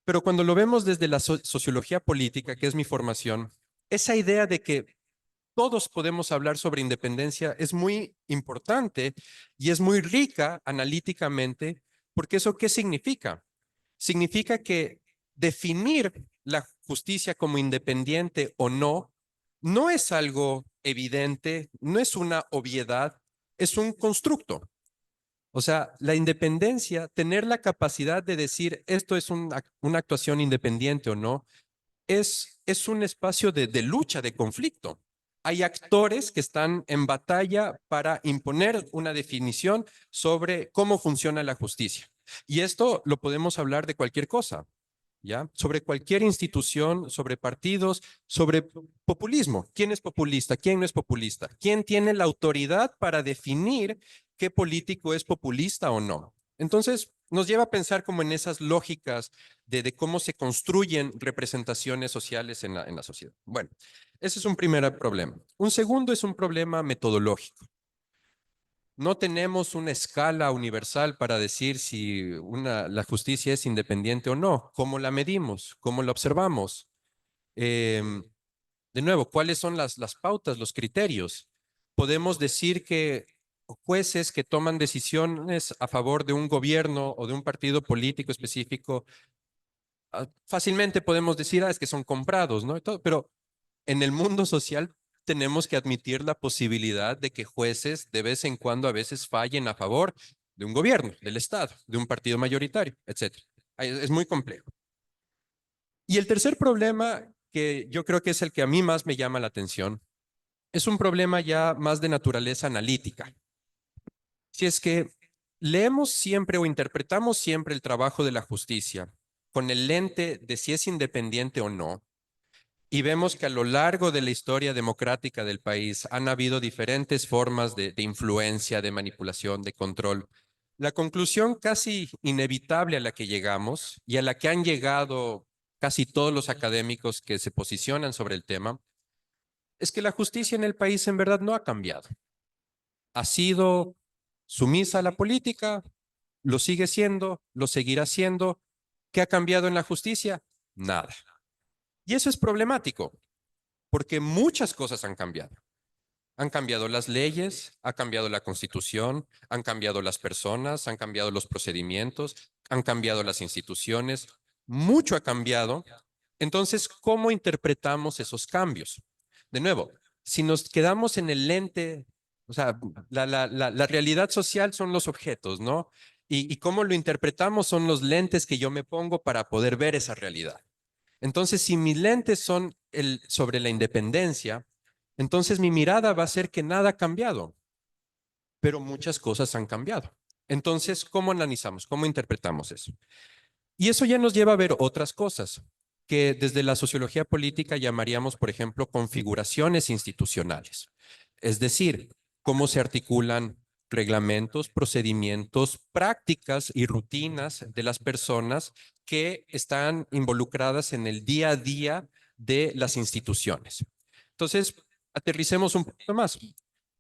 Speaker 6: pero cuando lo vemos desde la sociología política, que es mi formación, esa idea de que todos podemos hablar sobre independencia es muy importante y es muy rica analíticamente, porque eso ¿qué significa? Significa que definir la justicia como independiente o no, no es algo evidente, no es una obviedad, es un constructo. O sea, la independencia, tener la capacidad de decir esto es una actuación independiente o no, es un espacio de lucha, de conflicto. Hay actores que están en batalla para imponer una definición sobre cómo funciona la justicia. Y esto lo podemos hablar de cualquier cosa, ¿ya? Sobre cualquier institución, sobre partidos, sobre populismo. ¿Quién es populista? ¿Quién no es populista? ¿Quién tiene la autoridad para definir qué político es populista o no? Entonces, nos lleva a pensar como en esas lógicas de cómo se construyen representaciones sociales en la sociedad. Bueno, ese es un primer problema. Un segundo es un problema metodológico. No tenemos una escala universal para decir si la justicia es independiente o no. ¿Cómo la medimos? ¿Cómo la observamos? De nuevo, ¿cuáles son las pautas, los criterios? Podemos decir que jueces que toman decisiones a favor de un gobierno o de un partido político específico, fácilmente podemos decir, es que son comprados, ¿no? Pero en el mundo social tenemos que admitir la posibilidad de que jueces de vez en cuando a veces fallen a favor de un gobierno, del Estado, de un partido mayoritario, etcétera. Es muy complejo. Y el tercer problema que yo creo que es el que a mí más me llama la atención. Es un problema ya más de naturaleza analítica. Si es que leemos siempre o interpretamos siempre el trabajo de la justicia con el lente de si es independiente o no, y vemos que a lo largo de la historia democrática del país han habido diferentes formas de influencia, de manipulación, de control. La conclusión casi inevitable a la que llegamos y a la que han llegado casi todos los académicos que se posicionan sobre el tema es que la justicia en el país en verdad no ha cambiado. Ha sido sumisa a la política, lo sigue siendo, lo seguirá siendo. ¿Qué ha cambiado en la justicia? Nada. Y eso es problemático, porque muchas cosas han cambiado. Han cambiado las leyes, ha cambiado la constitución, han cambiado las personas, han cambiado los procedimientos, han cambiado las instituciones. Mucho ha cambiado. Entonces, ¿cómo interpretamos esos cambios? De nuevo, si nos quedamos en el lente, o sea, la realidad social son los objetos, ¿no? Y cómo lo interpretamos son los lentes que yo me pongo para poder ver esa realidad. Entonces, si mis lentes son sobre la independencia, entonces mi mirada va a ser que nada ha cambiado, pero muchas cosas han cambiado. Entonces, ¿cómo analizamos? ¿Cómo interpretamos eso? Y eso ya nos lleva a ver otras cosas que desde la sociología política llamaríamos, por ejemplo, configuraciones institucionales. Es decir, cómo se articulan reglamentos, procedimientos, prácticas y rutinas de las personas que están involucradas en el día a día de las instituciones. Entonces, aterricemos un poco más.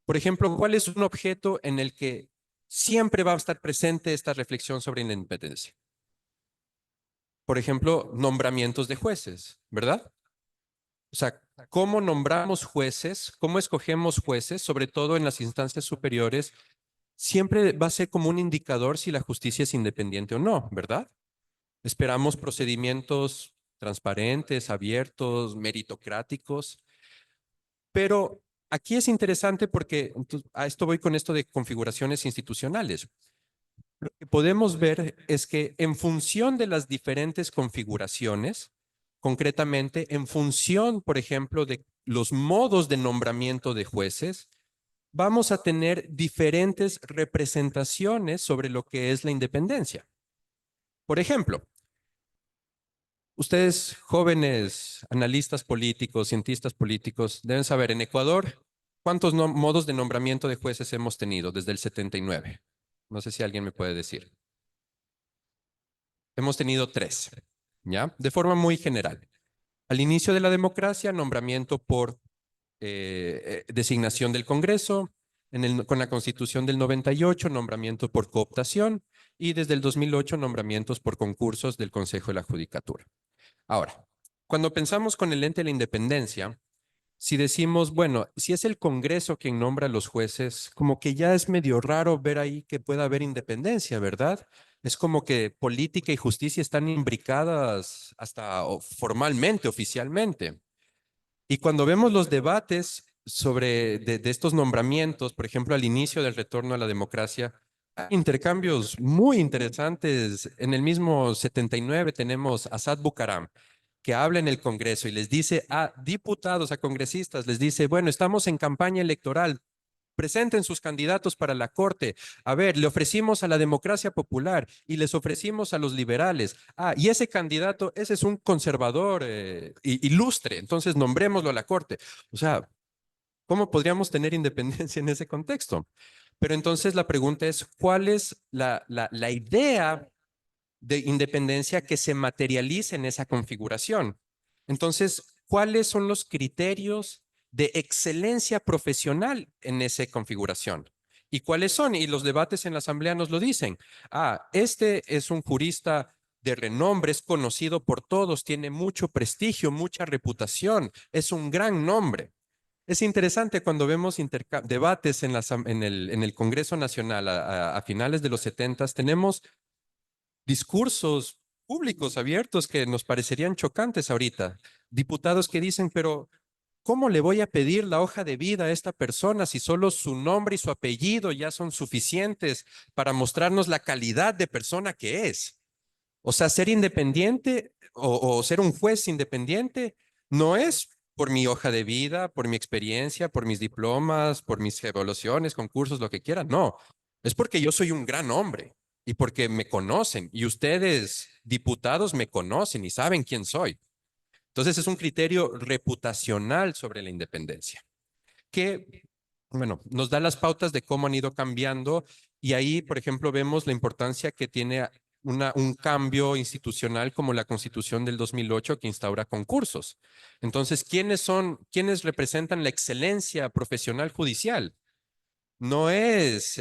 Speaker 6: Por ejemplo, ¿cuál es un objeto en el que siempre va a estar presente esta reflexión sobre la independencia? Por ejemplo, nombramientos de jueces, ¿verdad? O sea, ¿cómo nombramos jueces? ¿Cómo escogemos jueces? Sobre todo en las instancias superiores, siempre va a ser como un indicador si la justicia es independiente o no, ¿verdad? Esperamos procedimientos transparentes, abiertos, meritocráticos, pero aquí es interesante porque a esto voy con esto de configuraciones institucionales. Lo que podemos ver es que en función de las diferentes configuraciones, concretamente en función, por ejemplo, de los modos de nombramiento de jueces, vamos a tener diferentes representaciones sobre lo que es la independencia. Por ejemplo, ustedes jóvenes analistas políticos, cientistas políticos, deben saber en Ecuador cuántos modos de nombramiento de jueces hemos tenido desde el 79. No sé si alguien me puede decir. Hemos tenido 3, ¿ya? De forma muy general. Al inicio de la democracia, nombramiento por designación del Congreso, con la Constitución del 98, nombramiento por cooptación, y desde el 2008, nombramientos por concursos del Consejo de la Judicatura. Ahora, cuando pensamos con el ente de la independencia, si decimos, bueno, si es el Congreso quien nombra a los jueces, como que ya es medio raro ver ahí que pueda haber independencia, ¿verdad? Es como que política y justicia están imbricadas hasta formalmente, oficialmente. Y cuando vemos los debates sobre de estos nombramientos, por ejemplo, al inicio del retorno a la democracia, hay intercambios muy interesantes. En el mismo 79 tenemos a Asad Bucaram, que habla en el Congreso y les dice a diputados, a congresistas, les dice, bueno, estamos en campaña electoral, presenten sus candidatos para la Corte. A ver, le ofrecimos a la democracia popular y les ofrecimos a los liberales. Ah, y ese candidato, ese es un conservador ilustre, entonces nombrémoslo a la Corte. O sea, ¿cómo podríamos tener independencia en ese contexto? Pero entonces la pregunta es, ¿cuál es la idea de independencia que se materializa en esa configuración? Entonces, ¿cuáles son los criterios de excelencia profesional en esa configuración? ¿Y cuáles son? Y los debates en la asamblea nos lo dicen. Ah, este es un jurista de renombre, es conocido por todos, tiene mucho prestigio, mucha reputación, es un gran nombre. Es interesante cuando vemos debates en el Congreso Nacional a finales de los 70, tenemos discursos públicos abiertos que nos parecerían chocantes ahorita. Diputados que dicen, pero ¿cómo le voy a pedir la hoja de vida a esta persona si solo su nombre y su apellido ya son suficientes para mostrarnos la calidad de persona que es? O sea, ser independiente o ser un juez independiente No es por mi hoja de vida, por mi experiencia, por mis diplomas, por mis evaluaciones, concursos, lo que quieran. No, es porque yo soy un gran hombre y porque me conocen y ustedes, diputados, me conocen y saben quién soy. Entonces es un criterio reputacional sobre la independencia que, bueno, nos da las pautas de cómo han ido cambiando y ahí, por ejemplo, vemos la importancia que tiene un cambio institucional como la Constitución del 2008 que instaura concursos. Entonces, ¿quiénes representan la excelencia profesional judicial? No es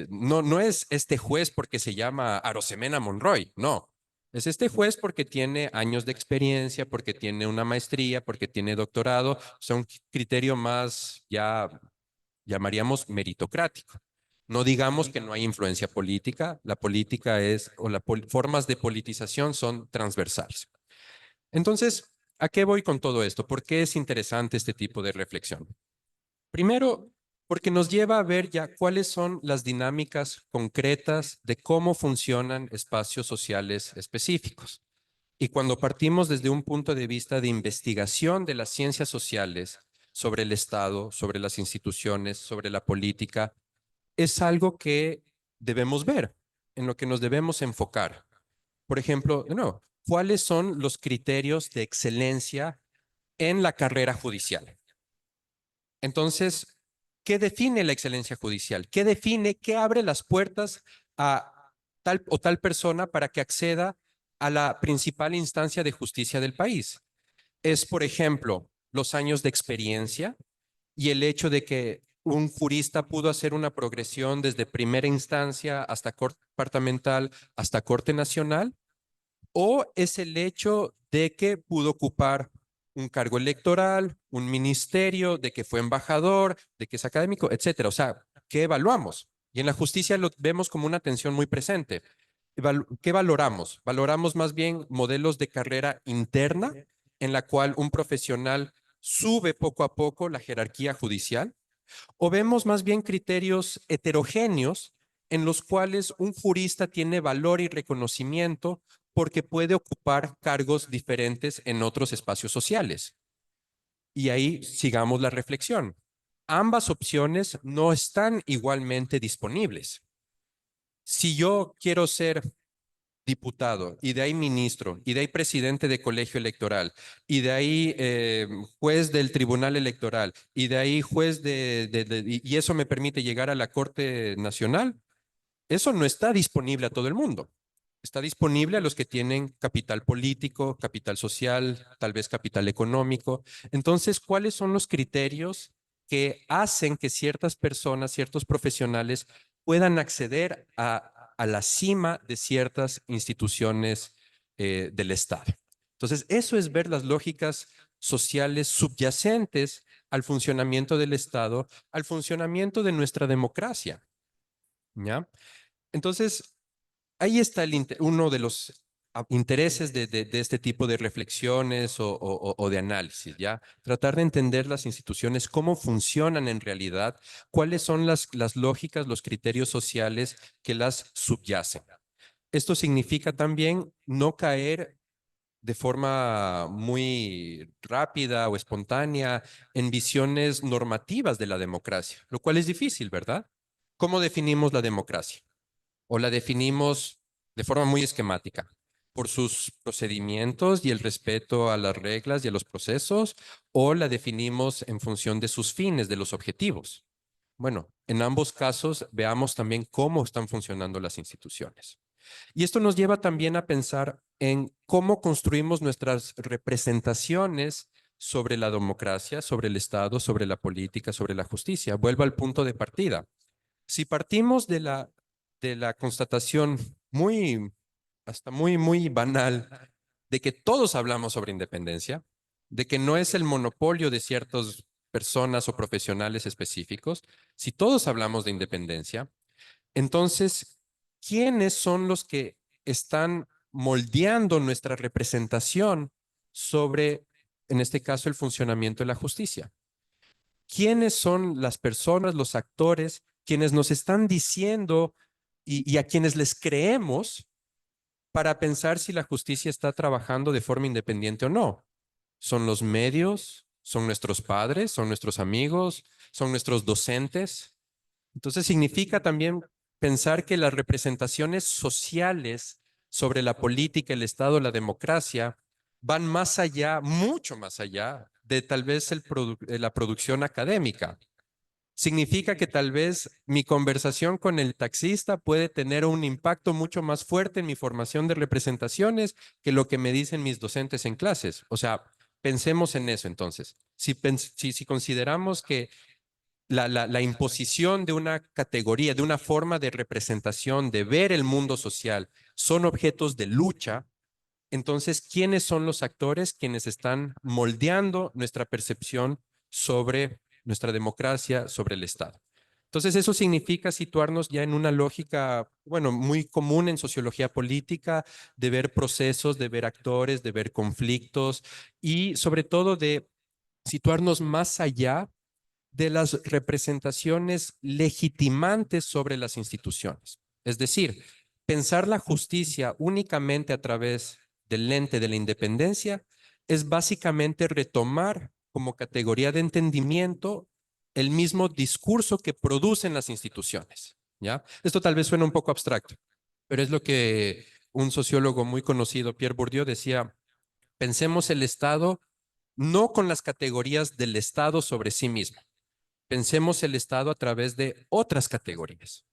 Speaker 6: no es este juez porque se llama Arosemena Monroy, no. Es este juez porque tiene años de experiencia, porque tiene una maestría, porque tiene doctorado, o sea, un criterio más ya llamaríamos meritocrático. No digamos que no hay influencia política, la política es, o las formas de politización son transversales. Entonces, ¿a qué voy con todo esto? ¿Por qué es interesante este tipo de reflexión? Primero, porque nos lleva a ver ya cuáles son las dinámicas concretas de cómo funcionan espacios sociales específicos. Y cuando partimos desde un punto de vista de investigación de las ciencias sociales sobre el Estado, sobre las instituciones, sobre la política, es algo que debemos ver, en lo que nos debemos enfocar. Por ejemplo, ¿cuáles son los criterios de excelencia en la carrera judicial? Entonces, ¿qué define la excelencia judicial? ¿Qué define, qué abre las puertas a tal o tal persona para que acceda a la principal instancia de justicia del país? Es, por ejemplo, los años de experiencia y el hecho de que un jurista pudo hacer una progresión desde primera instancia hasta corte departamental, hasta corte nacional, o es el hecho de que pudo ocupar un cargo electoral, un ministerio, de que fue embajador, de que es académico, etcétera. O sea, ¿qué evaluamos? Y en la justicia lo vemos como una tensión muy presente. ¿Qué valoramos? Valoramos más bien modelos de carrera interna en la cual un profesional sube poco a poco la jerarquía judicial, o vemos más bien criterios heterogéneos en los cuales un jurista tiene valor y reconocimiento porque puede ocupar cargos diferentes en otros espacios sociales. Y ahí sigamos la reflexión. Ambas opciones no están igualmente disponibles. Si yo quiero ser diputado y de ahí ministro y de ahí presidente de colegio electoral y de ahí juez del tribunal electoral y de ahí juez y eso me permite llegar a la Corte Nacional, eso no está disponible a todo el mundo. Está disponible a los que tienen capital político, capital social, tal vez capital económico. Entonces, ¿cuáles son los criterios que hacen que ciertas personas, ciertos profesionales puedan acceder a la cima de ciertas instituciones del Estado? Entonces, eso es ver las lógicas sociales subyacentes al funcionamiento del Estado, al funcionamiento de nuestra democracia. ¿Ya? Entonces, ahí está uno de los intereses de este tipo de reflexiones o de análisis, ¿ya? Tratar de entender las instituciones, cómo funcionan en realidad, cuáles son las lógicas, los criterios sociales que las subyacen. Esto significa también no caer de forma muy rápida o espontánea en visiones normativas de la democracia, lo cual es difícil, ¿verdad? ¿Cómo definimos la democracia? O la definimos de forma muy esquemática, por sus procedimientos y el respeto a las reglas y a los procesos, o la definimos en función de sus fines, de los objetivos. Bueno, en ambos casos veamos también cómo están funcionando las instituciones. Y esto nos lleva también a pensar en cómo construimos nuestras representaciones sobre la democracia, sobre el Estado, sobre la política, sobre la justicia. Vuelvo al punto de partida. Si partimos de la constatación hasta muy banal de que todos hablamos sobre independencia, de que no es el monopolio de ciertas personas o profesionales específicos, si todos hablamos de independencia, entonces, ¿quiénes son los que están moldeando nuestra representación sobre, en este caso, el funcionamiento de la justicia? ¿Quiénes son las personas, los actores, quienes nos están diciendo y a quienes les creemos para pensar si la justicia está trabajando de forma independiente o no? son los medios, son nuestros padres, son nuestros amigos, son nuestros docentes. Entonces significa también pensar que las representaciones sociales sobre la política, el Estado, la democracia, van más allá, mucho más allá de tal vez la producción académica. Significa que tal vez mi conversación con el taxista puede tener un impacto mucho más fuerte en mi formación de representaciones que lo que me dicen mis docentes en clases. O sea, pensemos en eso entonces. Si consideramos que la imposición de una categoría, de una forma de representación, de ver el mundo social, son objetos de lucha, entonces, ¿quiénes son los actores quienes están moldeando nuestra percepción sobre nuestra democracia, sobre el Estado? Entonces, eso significa situarnos ya en una lógica, bueno, muy común en sociología política, de ver procesos, de ver actores, de ver conflictos y sobre todo de situarnos más allá de las representaciones legitimantes sobre las instituciones. Es decir, pensar la justicia únicamente a través del lente de la independencia es básicamente retomar como categoría de entendimiento el mismo discurso que producen las instituciones, ¿ya? Esto tal vez suena un poco abstracto, pero es lo que un sociólogo muy conocido, Pierre Bourdieu, decía: pensemos el Estado no con las categorías del Estado sobre sí mismo, pensemos el Estado a través de otras categorías.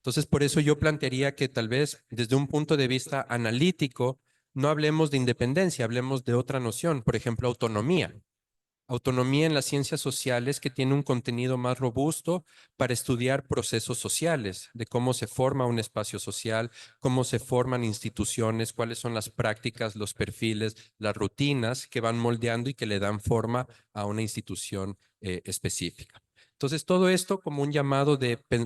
Speaker 6: Entonces, por eso yo plantearía que tal vez desde un punto de vista analítico, no hablemos de independencia, hablemos de otra noción, por ejemplo, autonomía. Autonomía en las ciencias sociales que tiene un contenido más robusto para estudiar procesos sociales, de cómo se forma un espacio social, cómo se forman instituciones, cuáles son las prácticas, los perfiles, las rutinas que van moldeando y que le dan forma a una institución específica. Entonces, todo esto como un llamado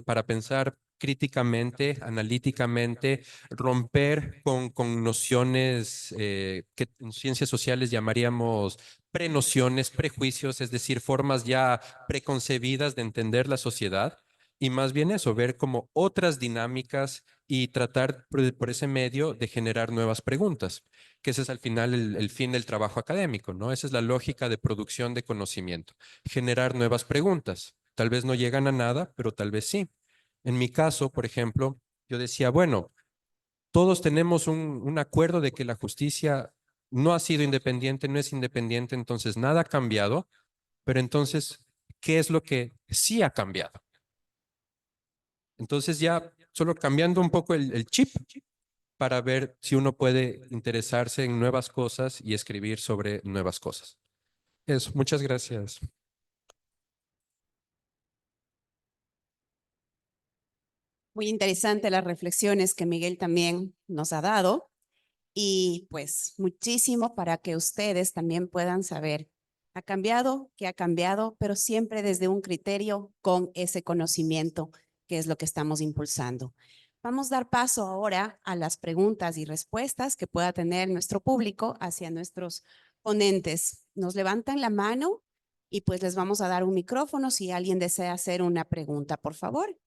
Speaker 6: para pensar críticamente, analíticamente, romper con nociones que en ciencias sociales llamaríamos prenociones, prejuicios, es decir, formas ya preconcebidas de entender la sociedad, y más bien eso, ver como otras dinámicas y tratar por ese medio de generar nuevas preguntas, que ese es al final el fin del trabajo académico, ¿no? Esa es la lógica de producción de conocimiento, generar nuevas preguntas. Tal vez no llegan a nada, pero tal vez sí. En mi caso, por ejemplo, yo decía, bueno, todos tenemos un acuerdo de que la justicia no ha sido independiente, no es independiente, entonces nada ha cambiado, pero entonces, ¿qué es lo que sí ha cambiado? Entonces ya solo cambiando un poco el chip para ver si uno puede interesarse en nuevas cosas y escribir sobre nuevas cosas. Eso, muchas gracias.
Speaker 2: Muy interesante las reflexiones que Miguel también nos ha dado y pues muchísimo para que ustedes también puedan saber. Ha cambiado, que ha cambiado, pero siempre desde un criterio con ese conocimiento que es lo que estamos impulsando. Vamos a dar paso ahora a las preguntas y respuestas que pueda tener nuestro público hacia nuestros ponentes. Nos levantan la mano y pues les vamos a dar un micrófono si alguien desea hacer una pregunta, por favor.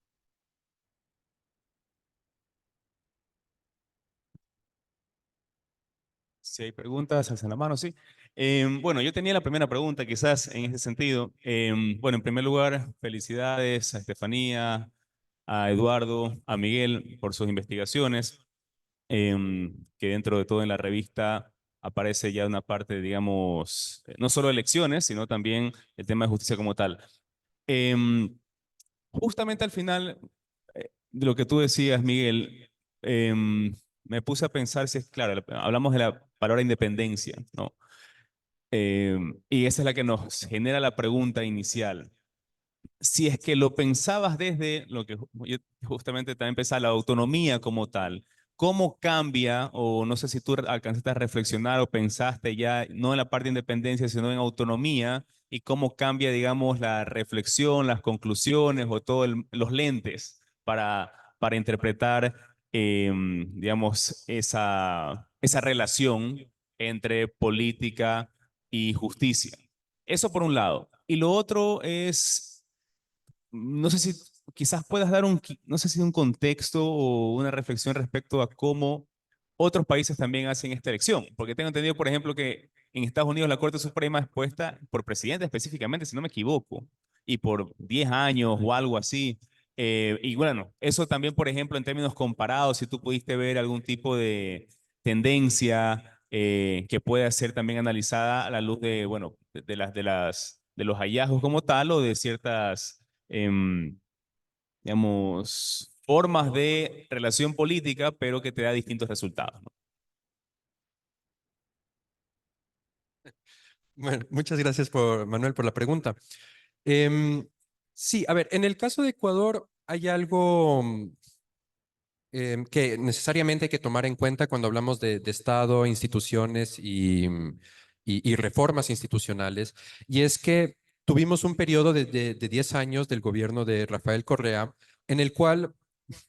Speaker 1: Si hay preguntas, alzan la mano, sí. Bueno, yo tenía la primera pregunta, quizás en ese sentido. Bueno, en primer lugar, felicidades a Estefanía, a Eduardo, a Miguel por sus investigaciones, que dentro de todo en la revista aparece ya una parte, digamos, no solo elecciones, sino también el tema de justicia como tal. Em, Justamente al final de lo que tú decías, Miguel, me puse a pensar si es claro, hablamos de la palabra independencia, ¿no? Y esa es la que nos genera la pregunta inicial. Si es que lo pensabas desde lo que yo justamente también pensaba, la autonomía como tal, ¿cómo cambia? O no sé si tú alcanzaste a reflexionar o pensaste ya, no en la parte de independencia, sino en autonomía, y cómo cambia, digamos, la reflexión, las conclusiones o todos los lentes para interpretar, digamos, esa relación entre política y justicia. Eso por un lado. Y lo otro es no sé si quizás puedas dar no sé si un contexto o una reflexión respecto a cómo otros países también hacen esta elección, porque tengo entendido, por ejemplo, que en Estados Unidos la Corte Suprema es puesta por presidente específicamente, si no me equivoco, y por 10 años o algo así. Y bueno, eso también, por ejemplo, en términos comparados, si tú pudiste ver algún tipo de tendencia que pueda ser también analizada a la luz de, bueno, de los hallazgos como tal o de ciertas, digamos, formas de relación política, pero que te da distintos resultados, ¿no?
Speaker 6: Bueno, muchas gracias Manuel, por la pregunta. Sí, a ver, en el caso de Ecuador hay algo que necesariamente hay que tomar en cuenta cuando hablamos de Estado, instituciones y reformas institucionales, y es que tuvimos un periodo de 10 años del gobierno de Rafael Correa, en el cual,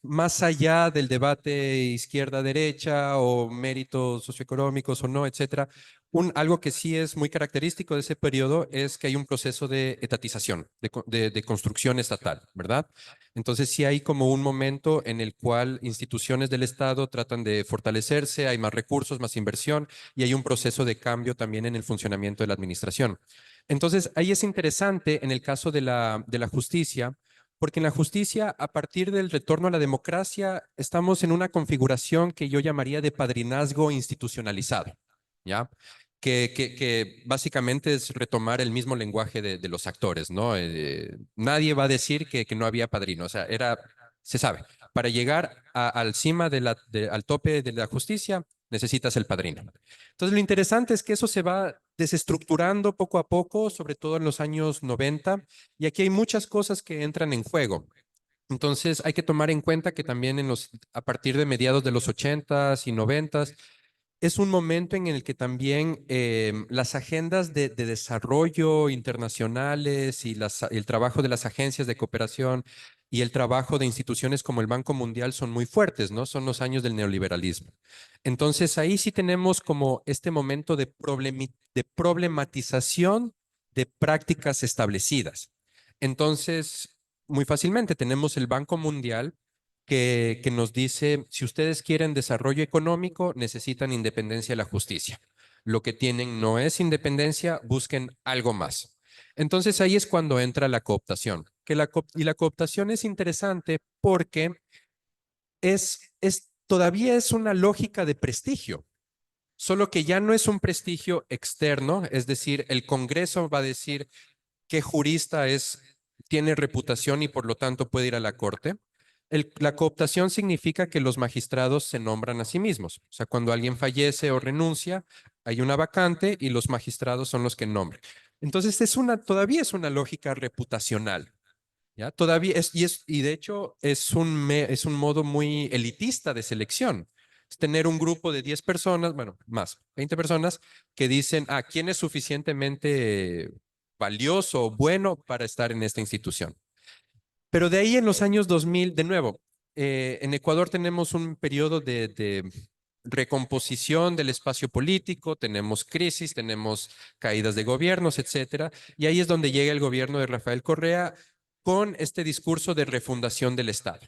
Speaker 6: más allá del debate izquierda-derecha o méritos socioeconómicos o no, etcétera, algo que sí es muy característico de ese periodo es que hay un proceso de etatización, de construcción estatal, ¿verdad? Entonces sí hay como un momento en el cual instituciones del Estado tratan de fortalecerse, hay más recursos, más inversión y hay un proceso de cambio también en el funcionamiento de la administración. Entonces ahí es interesante en el caso de la justicia, porque en la justicia, a partir del retorno a la democracia, estamos en una configuración que yo llamaría de padrinazgo institucionalizado, ¿ya? Que básicamente es retomar el mismo lenguaje de los actores, ¿no? Nadie va a decir que no había padrino, o sea, se sabe, para llegar al cima al tope de la justicia, necesitas el padrino. Entonces, lo interesante es que eso se va desestructurando poco a poco, sobre todo en los años 90, y aquí hay muchas cosas que entran en juego. Entonces, hay que tomar en cuenta que también a partir de mediados de los 80s y 90s, es un momento en el que también las agendas de desarrollo internacionales y el trabajo de las agencias de cooperación y el trabajo de instituciones como el Banco Mundial son muy fuertes, ¿no? Son los años del neoliberalismo. Entonces ahí sí tenemos como este momento de problematización de prácticas establecidas. Entonces, muy fácilmente tenemos el Banco Mundial que nos dice, si ustedes quieren desarrollo económico, necesitan independencia de la justicia. Lo que tienen no es independencia, busquen algo más. Entonces ahí es cuando entra la cooptación. Y la cooptación es interesante porque todavía es una lógica de prestigio, solo que ya no es un prestigio externo, es decir, el Congreso va a decir qué jurista tiene reputación y por lo tanto puede ir a la corte. La cooptación significa que los magistrados se nombran a sí mismos. O sea, cuando alguien fallece o renuncia, hay una vacante y los magistrados son los que nombran. Entonces, todavía es una lógica reputacional. ¿Ya? Todavía y de hecho es un modo muy elitista de selección. Es tener un grupo de 10 personas, bueno, más, 20 personas, que dicen, ¿quién es suficientemente valioso o bueno para estar en esta institución? Pero de ahí en los años 2000, de nuevo, en Ecuador tenemos un periodo de recomposición del espacio político, tenemos crisis, tenemos caídas de gobiernos, etcétera, y ahí es donde llega el gobierno de Rafael Correa con este discurso de refundación del Estado.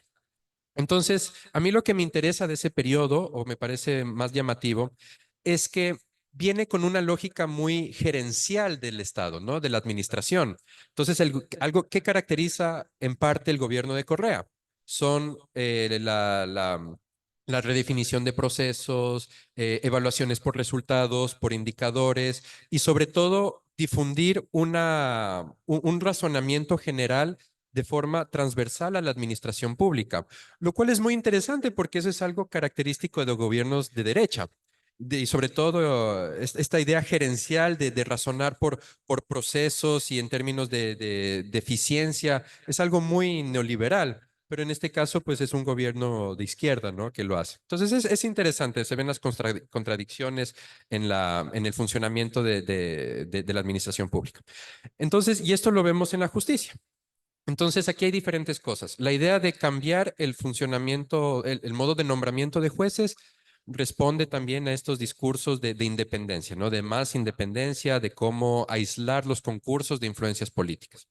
Speaker 6: Entonces, a mí lo que me interesa de ese periodo, o me parece más llamativo, es que viene con una lógica muy gerencial del Estado, ¿no? De la administración. Entonces, algo que caracteriza en parte el gobierno de Correa son la redefinición de procesos, evaluaciones por resultados, por indicadores y sobre todo difundir un razonamiento general de forma transversal a la administración pública, lo cual es muy interesante porque eso es algo característico de los gobiernos de derecha. Y sobre todo esta idea gerencial de razonar por procesos y en términos de eficiencia es algo muy neoliberal, pero en este caso pues es un gobierno de izquierda, ¿no? Que lo hace. Entonces es interesante, se ven las contradicciones en el funcionamiento de la administración pública. Entonces, y esto lo vemos en la justicia. Entonces, aquí hay diferentes cosas. La idea de cambiar el funcionamiento, el modo de nombramiento de jueces responde también a estos discursos de independencia, ¿no? De más independencia, de cómo aislar los concursos de influencias políticas.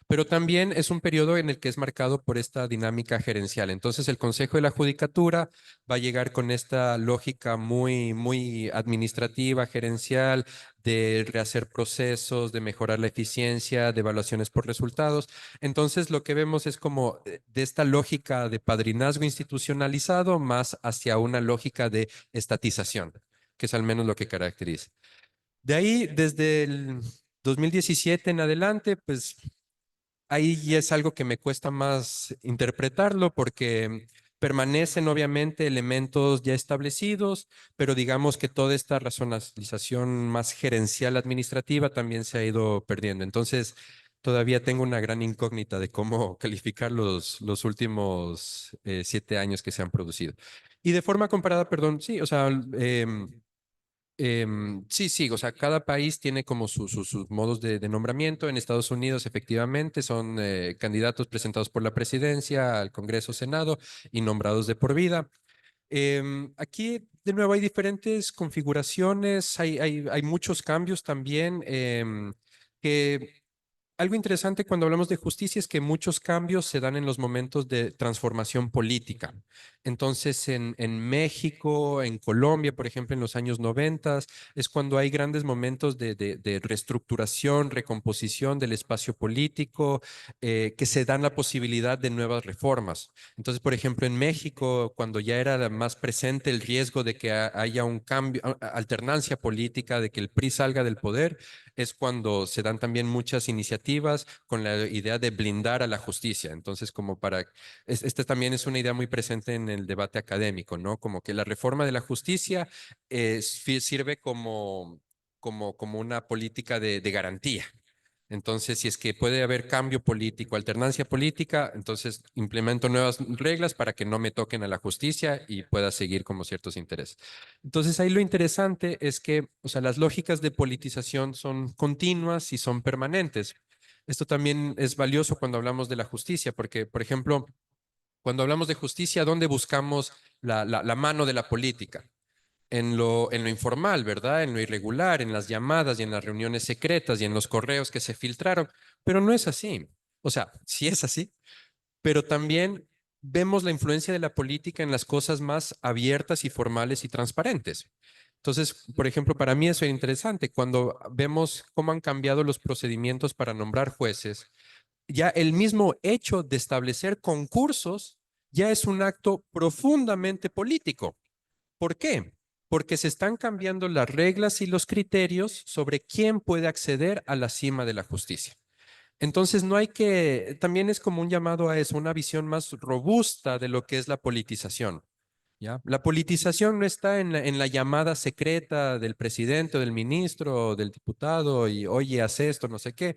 Speaker 6: Pero también es un periodo en el que es marcado por esta dinámica gerencial. Entonces, el Consejo de la Judicatura va a llegar con esta lógica muy administrativa, gerencial, de rehacer procesos, de mejorar la eficiencia, de evaluaciones por resultados. Entonces, lo que vemos es como de esta lógica de padrinazgo institucionalizado más hacia una lógica de estatización, que es al menos lo que caracteriza. De ahí, desde el 2017 en adelante, pues ahí ya es algo que me cuesta más interpretarlo porque permanecen obviamente elementos ya establecidos, pero digamos que toda esta racionalización más gerencial administrativa también se ha ido perdiendo. Entonces, todavía tengo una gran incógnita de cómo calificar los últimos 7 años que se han producido. Y de forma comparada, perdón, sí, o sea, sí, o sea, cada país tiene como sus modos de nombramiento. En Estados Unidos, efectivamente, son candidatos presentados por la presidencia al Congreso, Senado y nombrados de por vida. Aquí, de nuevo, hay diferentes configuraciones, hay muchos cambios también que algo interesante cuando hablamos de justicia es que muchos cambios se dan en los momentos de transformación política. Entonces, en México, en Colombia, por ejemplo, en los años 90, es cuando hay grandes momentos de reestructuración, recomposición del espacio político, que se dan la posibilidad de nuevas reformas. Entonces, por ejemplo, en México, cuando ya era más presente el riesgo de que haya un cambio, alternancia política, de que el PRI salga del poder, es cuando se dan también muchas iniciativas con la idea de blindar a la justicia. Entonces, como esta también es una idea muy presente en el debate académico, ¿no? Como que la reforma de la justicia sirve como una política de garantía. Entonces, si es que puede haber cambio político, alternancia política, entonces implemento nuevas reglas para que no me toquen a la justicia y pueda seguir como ciertos intereses. Entonces, ahí lo interesante es que, o sea, las lógicas de politización son continuas y son permanentes. Esto también es valioso cuando hablamos de la justicia, porque, por ejemplo, cuando hablamos de justicia, ¿dónde buscamos la mano de la política? En lo informal, ¿verdad? En lo irregular, en las llamadas y en las reuniones secretas y en los correos que se filtraron. Pero no es así. O sea, sí es así, pero también vemos la influencia de la política en las cosas más abiertas y formales y transparentes. Entonces, por ejemplo, para mí eso es interesante. Cuando vemos cómo han cambiado los procedimientos para nombrar jueces, ya el mismo hecho de establecer concursos ya es un acto profundamente político. ¿Por qué? Porque se están cambiando las reglas y los criterios sobre quién puede acceder a la cima de la justicia. Entonces, no hay que, también es como un llamado a eso, una visión más robusta de lo que es la politización. ¿Ya? La politización no está en la llamada secreta del presidente o del ministro o del diputado y, oye, haz esto, no sé qué.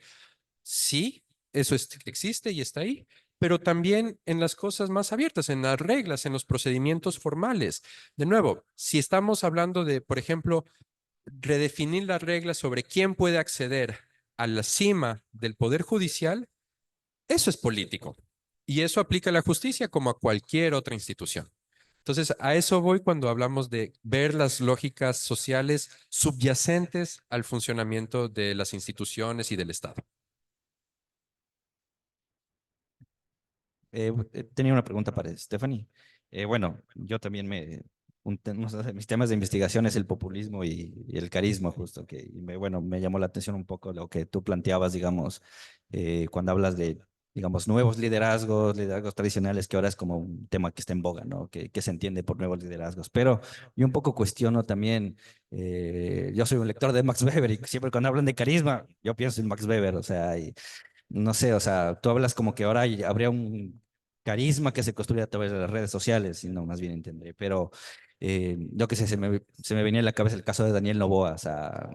Speaker 6: Sí, eso existe y está ahí, pero también en las cosas más abiertas, en las reglas, en los procedimientos formales. De nuevo, si estamos hablando de, por ejemplo, redefinir las reglas sobre quién puede acceder a la cima del poder judicial, eso es político. Y eso aplica a la justicia como a cualquier otra institución. Entonces, a eso voy cuando hablamos de ver las lógicas sociales subyacentes al funcionamiento de las instituciones y del Estado.
Speaker 3: Tenía una pregunta para Stephanie. Bueno, yo también uno de mis temas de investigación es el populismo y el carisma, justo, bueno, me llamó la atención un poco lo que tú planteabas, digamos, cuando hablas de, digamos, nuevos liderazgos tradicionales, que ahora es como un tema que está en boga, ¿no? Que se entiende por nuevos liderazgos. Pero yo un poco cuestiono también, yo soy un lector de Max Weber y siempre cuando hablan de carisma, yo pienso en Max Weber, o sea, no sé, o sea, tú hablas como que ahora habría un carisma que se construye a través de las redes sociales, y no, más bien entenderé, pero yo qué sé, se me venía a la cabeza el caso de Daniel Noboa, o sea,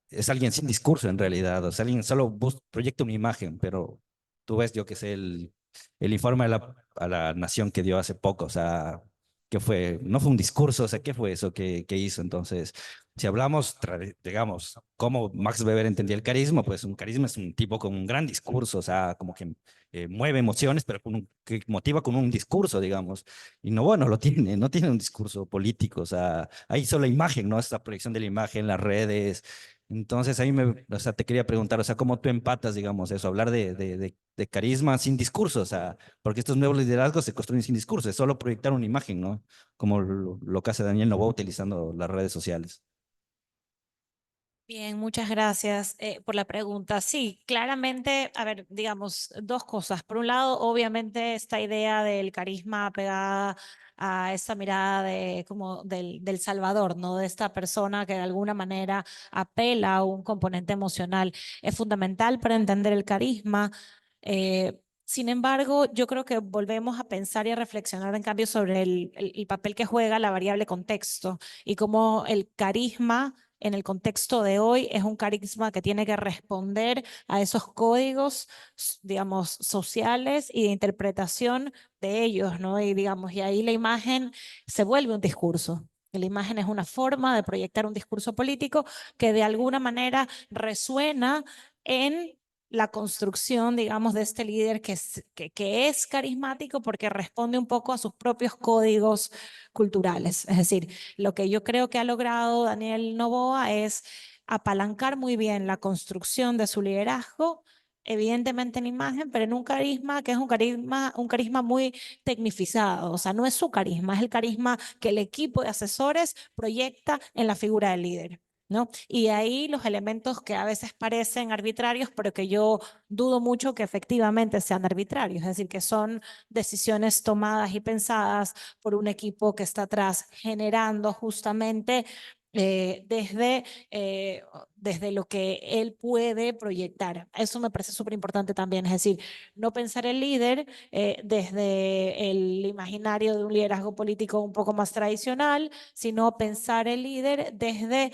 Speaker 3: es alguien sin discurso en realidad, o sea, alguien solo proyecta una imagen, pero tú ves, yo qué sé, el informe a la nación que dio hace poco, o sea, ¿qué fue? No fue un discurso, o sea, ¿qué fue eso que hizo? Entonces, si hablamos, digamos, cómo Max Weber entendía el carisma, pues un carisma es un tipo con un gran discurso, o sea, como que mueve emociones, pero que motiva con un discurso, digamos. Y no, bueno, no tiene un discurso político, o sea, hay solo imagen, ¿no? Esta proyección de la imagen, las redes, Entonces ahí o sea, te quería preguntar, o sea, ¿cómo tú empatas, digamos, eso, hablar de carisma sin discurso? O sea, porque estos nuevos liderazgos se construyen sin discurso, es solo proyectar una imagen, ¿no? Como lo que hace Daniel Noboa utilizando las redes sociales.
Speaker 4: Bien, muchas gracias por la pregunta. Sí, claramente, a ver, digamos, dos cosas. Por un lado, obviamente, esta idea del carisma pegada a esa mirada de, como del Salvador, ¿no? De esta persona que de alguna manera apela a un componente emocional, es fundamental para entender el carisma. Sin embargo, yo creo que volvemos a pensar y a reflexionar en cambio sobre el papel que juega la variable contexto y cómo el carisma en el contexto de hoy es un carisma que tiene que responder a esos códigos, digamos, sociales y de interpretación de ellos, ¿no? Y digamos, y ahí la imagen se vuelve un discurso. La imagen es una forma de proyectar un discurso político que de alguna manera resuena en la construcción, digamos, de este líder que es carismático porque responde un poco a sus propios códigos culturales. Es decir, lo que yo creo que ha logrado Daniel Noboa es apalancar muy bien la construcción de su liderazgo, evidentemente en imagen, pero en un carisma que es un carisma muy tecnificado. O sea, no es su carisma, es el carisma que el equipo de asesores proyecta en la figura del líder, ¿no? Y ahí los elementos que a veces parecen arbitrarios, pero que yo dudo mucho que efectivamente sean arbitrarios, es decir, que son decisiones tomadas y pensadas por un equipo que está atrás, generando justamente desde lo que él puede proyectar. Eso me parece súper importante también, es decir, no pensar el líder desde el imaginario de un liderazgo político un poco más tradicional, sino pensar el líder desde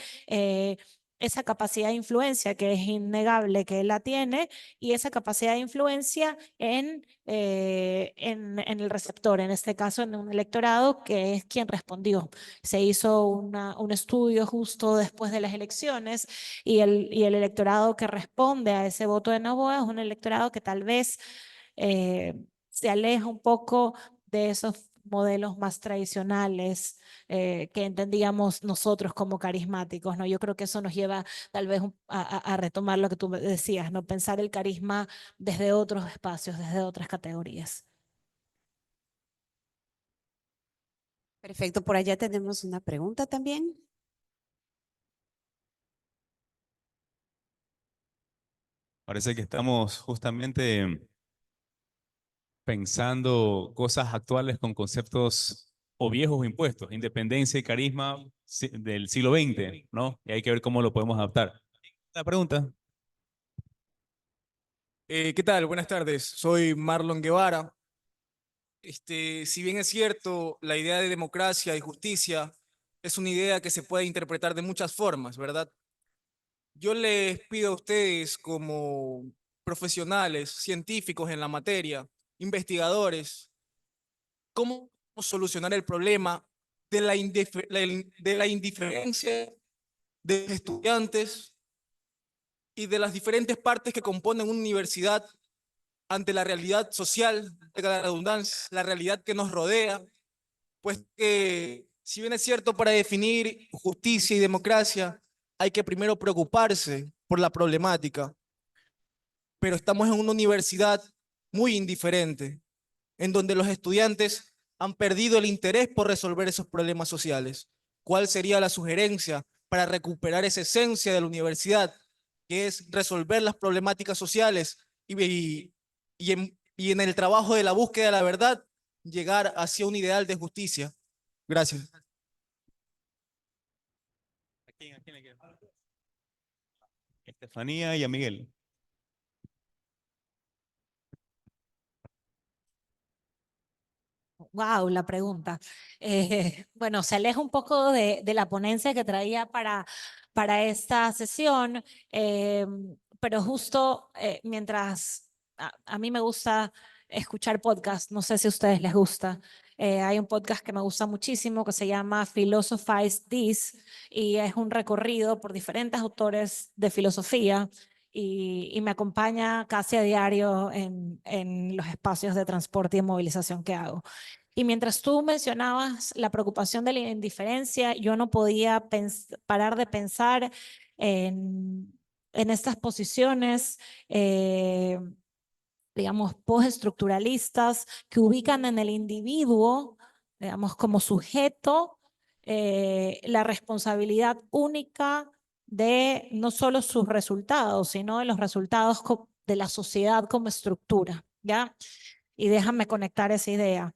Speaker 4: esa capacidad de influencia que es innegable que él la tiene y esa capacidad de influencia en el receptor, en este caso en un electorado que es quien respondió. Se hizo un estudio justo después de las elecciones y el electorado que responde a ese voto de Noboa es un electorado que tal vez se aleja un poco de esos modelos más tradicionales que entendíamos nosotros como carismáticos, ¿no? Yo creo que eso nos lleva tal vez a retomar lo que tú decías, ¿no? Pensar el carisma desde otros espacios, desde otras categorías.
Speaker 2: Perfecto, por allá tenemos una pregunta también.
Speaker 1: Parece que estamos justamente pensando cosas actuales con conceptos o viejos o impuestos, independencia y carisma del siglo XX, ¿no? Y hay que ver cómo lo podemos adaptar. La pregunta.
Speaker 7: ¿Qué tal? Buenas tardes. Soy Marlon Guevara. Si bien es cierto, la idea de democracia y justicia es una idea que se puede interpretar de muchas formas, ¿verdad? Yo les pido a ustedes como profesionales, científicos en la materia, investigadores, cómo solucionar el problema de de la indiferencia de los estudiantes y de las diferentes partes que componen una universidad ante la realidad social, valga la redundancia, la realidad que nos rodea, pues que si bien es cierto para definir justicia y democracia, hay que primero preocuparse por la problemática, pero estamos en una universidad muy indiferente, en donde los estudiantes han perdido el interés por resolver esos problemas sociales. ¿Cuál sería la sugerencia para recuperar esa esencia de la universidad, que es resolver las problemáticas sociales y en el trabajo de la búsqueda de la verdad, llegar hacia un ideal de justicia? Gracias.
Speaker 1: ¿A quién le quiere? Estefanía y a Miguel.
Speaker 4: Wow, la pregunta. Bueno, se aleja un poco de la ponencia que traía para esta sesión, pero justo mientras a mí me gusta escuchar podcast, no sé si a ustedes les gusta, hay un podcast que me gusta muchísimo que se llama Philosophize This y es un recorrido por diferentes autores de filosofía y me acompaña casi a diario en los espacios de transporte y movilización que hago. Y mientras tú mencionabas la preocupación de la indiferencia, yo no podía parar de pensar en estas posiciones, digamos, postestructuralistas que ubican en el individuo, digamos, como sujeto, la responsabilidad única de no solo sus resultados, sino de los resultados de la sociedad como estructura, ¿ya? Y déjame conectar esa idea.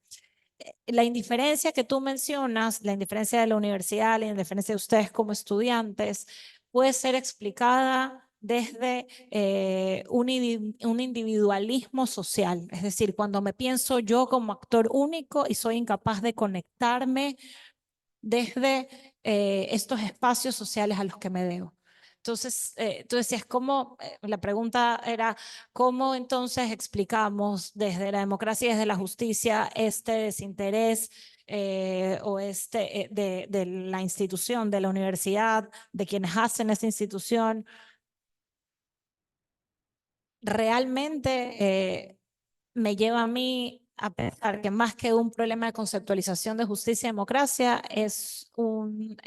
Speaker 4: La indiferencia que tú mencionas, la indiferencia de la universidad, la indiferencia de ustedes como estudiantes, puede ser explicada desde un individualismo social. Es decir, cuando me pienso yo como actor único y soy incapaz de conectarme desde estos espacios sociales a los que me debo. Entonces, tú decías, ¿cómo? La pregunta era, ¿cómo entonces explicamos desde la democracia y desde la justicia este desinterés o de la institución, de la universidad, de quienes hacen esa institución? Realmente me lleva a mí a pensar que más que un problema de conceptualización de justicia y democracia, es un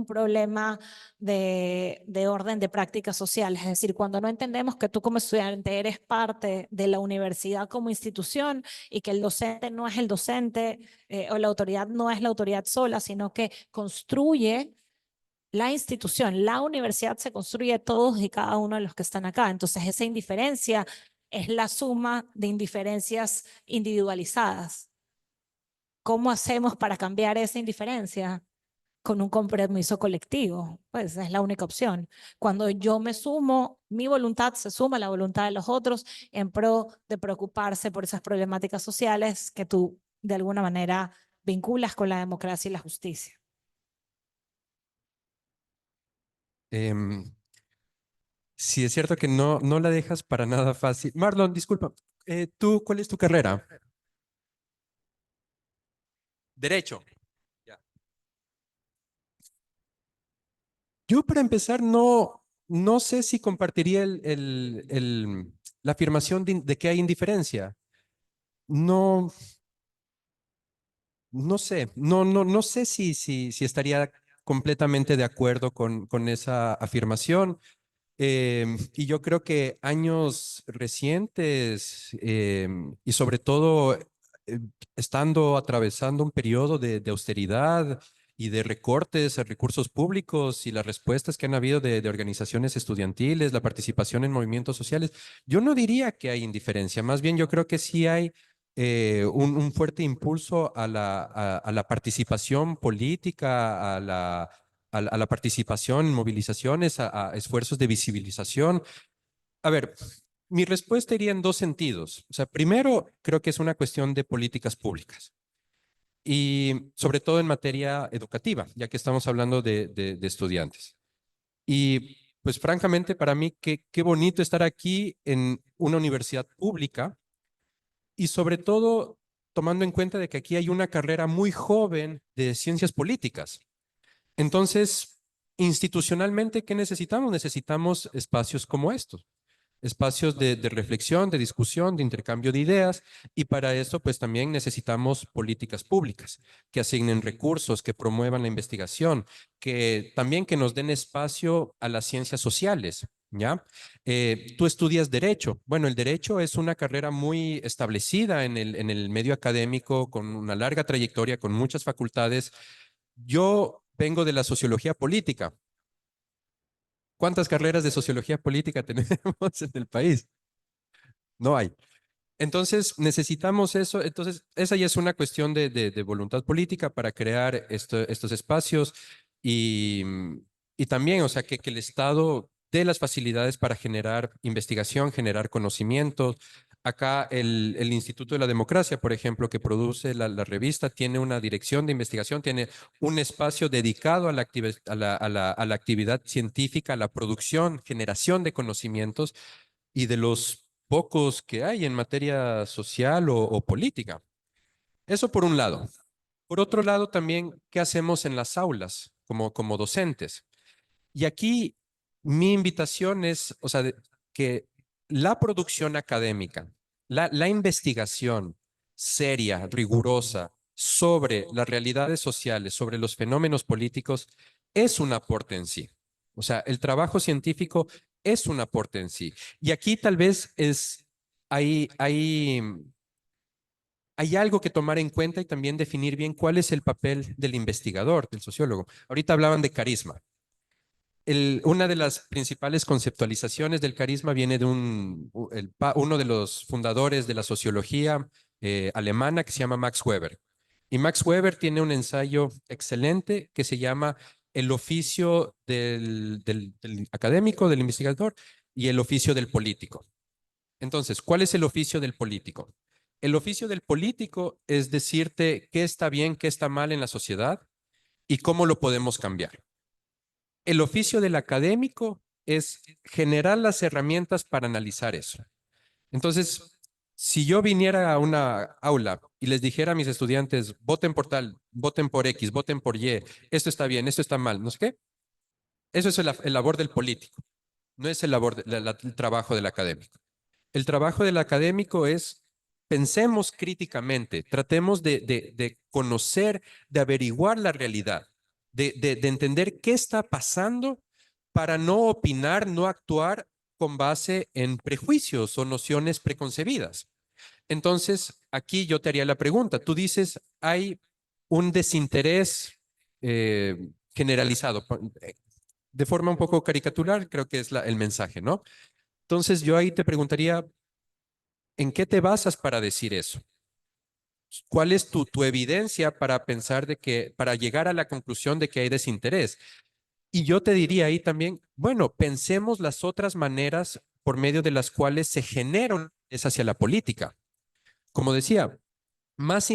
Speaker 4: problema de orden de prácticas sociales. Es decir, cuando no entendemos que tú como estudiante eres parte de la universidad como institución y que el docente no es el docente o la autoridad no es la autoridad sola, sino que construye la institución, la universidad se construye de todos y cada uno de los que están acá. Entonces, esa indiferencia es la suma de indiferencias individualizadas. ¿Cómo hacemos para cambiar esa indiferencia? Con un compromiso colectivo, pues es la única opción. Cuando yo me sumo, mi voluntad se suma a la voluntad de los otros en pro de preocuparse por esas problemáticas sociales que tú de alguna manera vinculas con la democracia y la justicia.
Speaker 6: Sí, es cierto que no la dejas para nada fácil. Marlon, disculpa, ¿tú cuál es tu carrera? Derecho. Ya. Yo para empezar no sé si compartiría la afirmación de que hay indiferencia. No, no sé, no sé si estaría completamente de acuerdo con esa afirmación. Y yo creo que años recientes y sobre todo estando atravesando un periodo de austeridad y de recortes a recursos públicos y las respuestas que han habido de organizaciones estudiantiles, la participación en movimientos sociales, yo no diría que hay indiferencia, más bien yo creo que sí hay un fuerte impulso a la participación política, a la participación en movilizaciones, a esfuerzos de visibilización. A ver, mi respuesta iría en dos sentidos. O sea, primero, creo que es una cuestión de políticas públicas y sobre todo en materia educativa, ya que estamos hablando de estudiantes. Y pues francamente, para mí, qué bonito estar aquí en una universidad pública y sobre todo tomando en cuenta de que aquí hay una carrera muy joven de ciencias políticas. Entonces, institucionalmente, ¿qué necesitamos? Necesitamos espacios como estos, espacios de reflexión, de discusión, de intercambio de ideas, y para eso, pues también necesitamos políticas públicas que asignen recursos, que promuevan la investigación, que también que nos den espacio a las ciencias sociales. ¿Ya? Tú estudias derecho. Bueno, el derecho es una carrera muy establecida en el medio académico, con una larga trayectoria, con muchas facultades. Yo vengo de la sociología política. ¿Cuántas carreras de sociología política tenemos en el país? No hay. Entonces, necesitamos eso. Entonces, esa ya es una cuestión de voluntad política para crear estos espacios y, y también, o sea, que el Estado dé las facilidades para generar investigación, generar conocimientos. Acá el Instituto de la Democracia, por ejemplo, que produce la revista, tiene una dirección de investigación, tiene un espacio dedicado a la actividad científica, a la producción, generación de conocimientos y de los pocos que hay en materia social o política. Eso por un lado. Por otro lado, también, ¿qué hacemos en las aulas como docentes? Y aquí mi invitación es, o sea, que la producción académica, la investigación seria, rigurosa sobre las realidades sociales, sobre los fenómenos políticos, es un aporte en sí. O sea, el trabajo científico es un aporte en sí. Y aquí tal vez hay algo que tomar en cuenta y también definir bien cuál es el papel del investigador, del sociólogo. Ahorita hablaban de carisma. Una de las principales conceptualizaciones del carisma viene de uno de los fundadores de la sociología alemana que se llama Max Weber. Y Max Weber tiene un ensayo excelente que se llama El oficio del académico, del investigador, y el oficio del político. Entonces, ¿cuál es el oficio del político? El oficio del político es decirte qué está bien, qué está mal en la sociedad y cómo lo podemos cambiar. El oficio del académico es generar las herramientas para analizar eso. Entonces, si yo viniera a una aula y les dijera a mis estudiantes, voten por tal, voten por X, voten por Y, esto está bien, esto está mal, no sé qué, eso es el labor del político, no es el trabajo del académico. El trabajo del académico es pensemos críticamente, tratemos de conocer, de averiguar la realidad, de entender qué está pasando para no opinar, no actuar con base en prejuicios o nociones preconcebidas. Entonces, aquí yo te haría la pregunta. Tú dices, hay un desinterés generalizado. De forma un poco caricatural, creo que es el mensaje, ¿no? Entonces, yo ahí te preguntaría, ¿en qué te basas para decir eso? ¿Cuál es tu evidencia para pensar para llegar a la conclusión de que hay desinterés? Y yo te diría ahí también, bueno, pensemos las otras maneras por medio de las cuales se generan es hacia la política. Como decía, más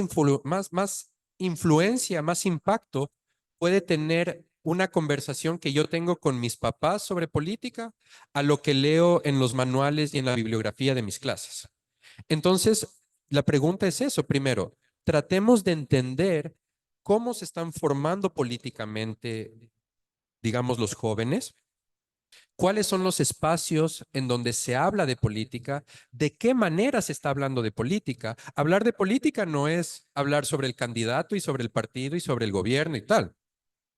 Speaker 6: influencia, más impacto puede tener una conversación que yo tengo con mis papás sobre política a lo que leo en los manuales y en la bibliografía de mis clases. Entonces, la pregunta es eso. Primero, tratemos de entender cómo se están formando políticamente, digamos, los jóvenes. ¿Cuáles son los espacios en donde se habla de política? ¿De qué manera se está hablando de política? Hablar de política no es hablar sobre el candidato y sobre el partido y sobre el gobierno y tal.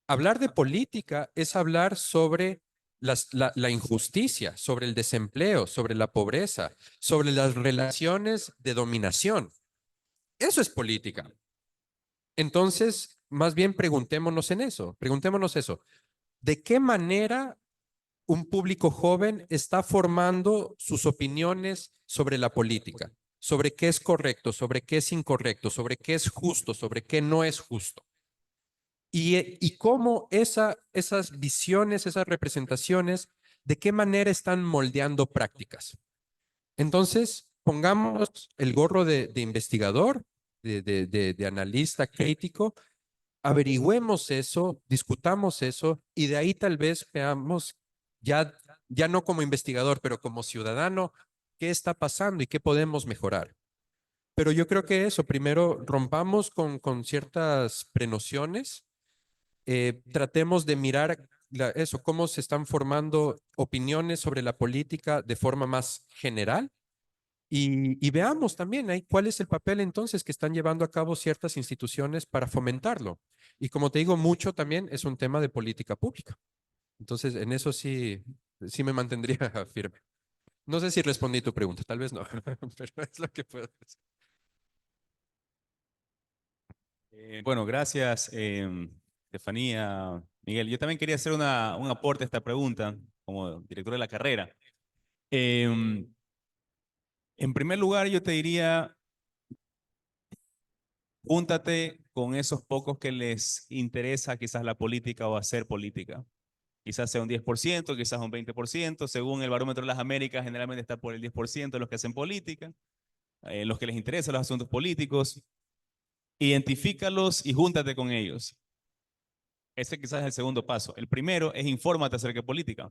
Speaker 6: Hablar de política es hablar sobre la injusticia, sobre el desempleo, sobre la pobreza, sobre las relaciones de dominación. Eso es política. Entonces, más bien preguntémonos en eso, preguntémonos eso. ¿De qué manera un público joven está formando sus opiniones sobre la política, sobre qué es correcto, sobre qué es incorrecto, sobre qué es justo, sobre qué no es justo? Y cómo esas visiones, esas representaciones, de qué manera están moldeando prácticas. Entonces, pongamos el gorro de investigador, de analista crítico, averigüemos eso, discutamos eso y de ahí tal vez veamos ya no como investigador, pero como ciudadano, qué está pasando y qué podemos mejorar. Pero yo creo que eso, primero rompamos con ciertas prenociones, tratemos de mirar eso, cómo se están formando opiniones sobre la política de forma más general y veamos también ahí cuál es el papel entonces que están llevando a cabo ciertas instituciones para fomentarlo. Y como te digo, mucho también es un tema de política pública. Entonces, en eso sí me mantendría firme. No sé si respondí tu pregunta, tal vez no, pero es lo que puedo decir.
Speaker 1: Bueno, gracias, Estefanía, Miguel. Yo también quería hacer un aporte a esta pregunta como director de la carrera. Em, en primer lugar, yo te diría, júntate con esos pocos que les interesa quizás la política o hacer política. Quizás sea un 10%, quizás un 20%, según el barómetro de las Américas, generalmente está por el 10% de los que hacen política, los que les interesan los asuntos políticos. Identifícalos y júntate con ellos. Ese quizás es el segundo paso. El primero es infórmate acerca de política.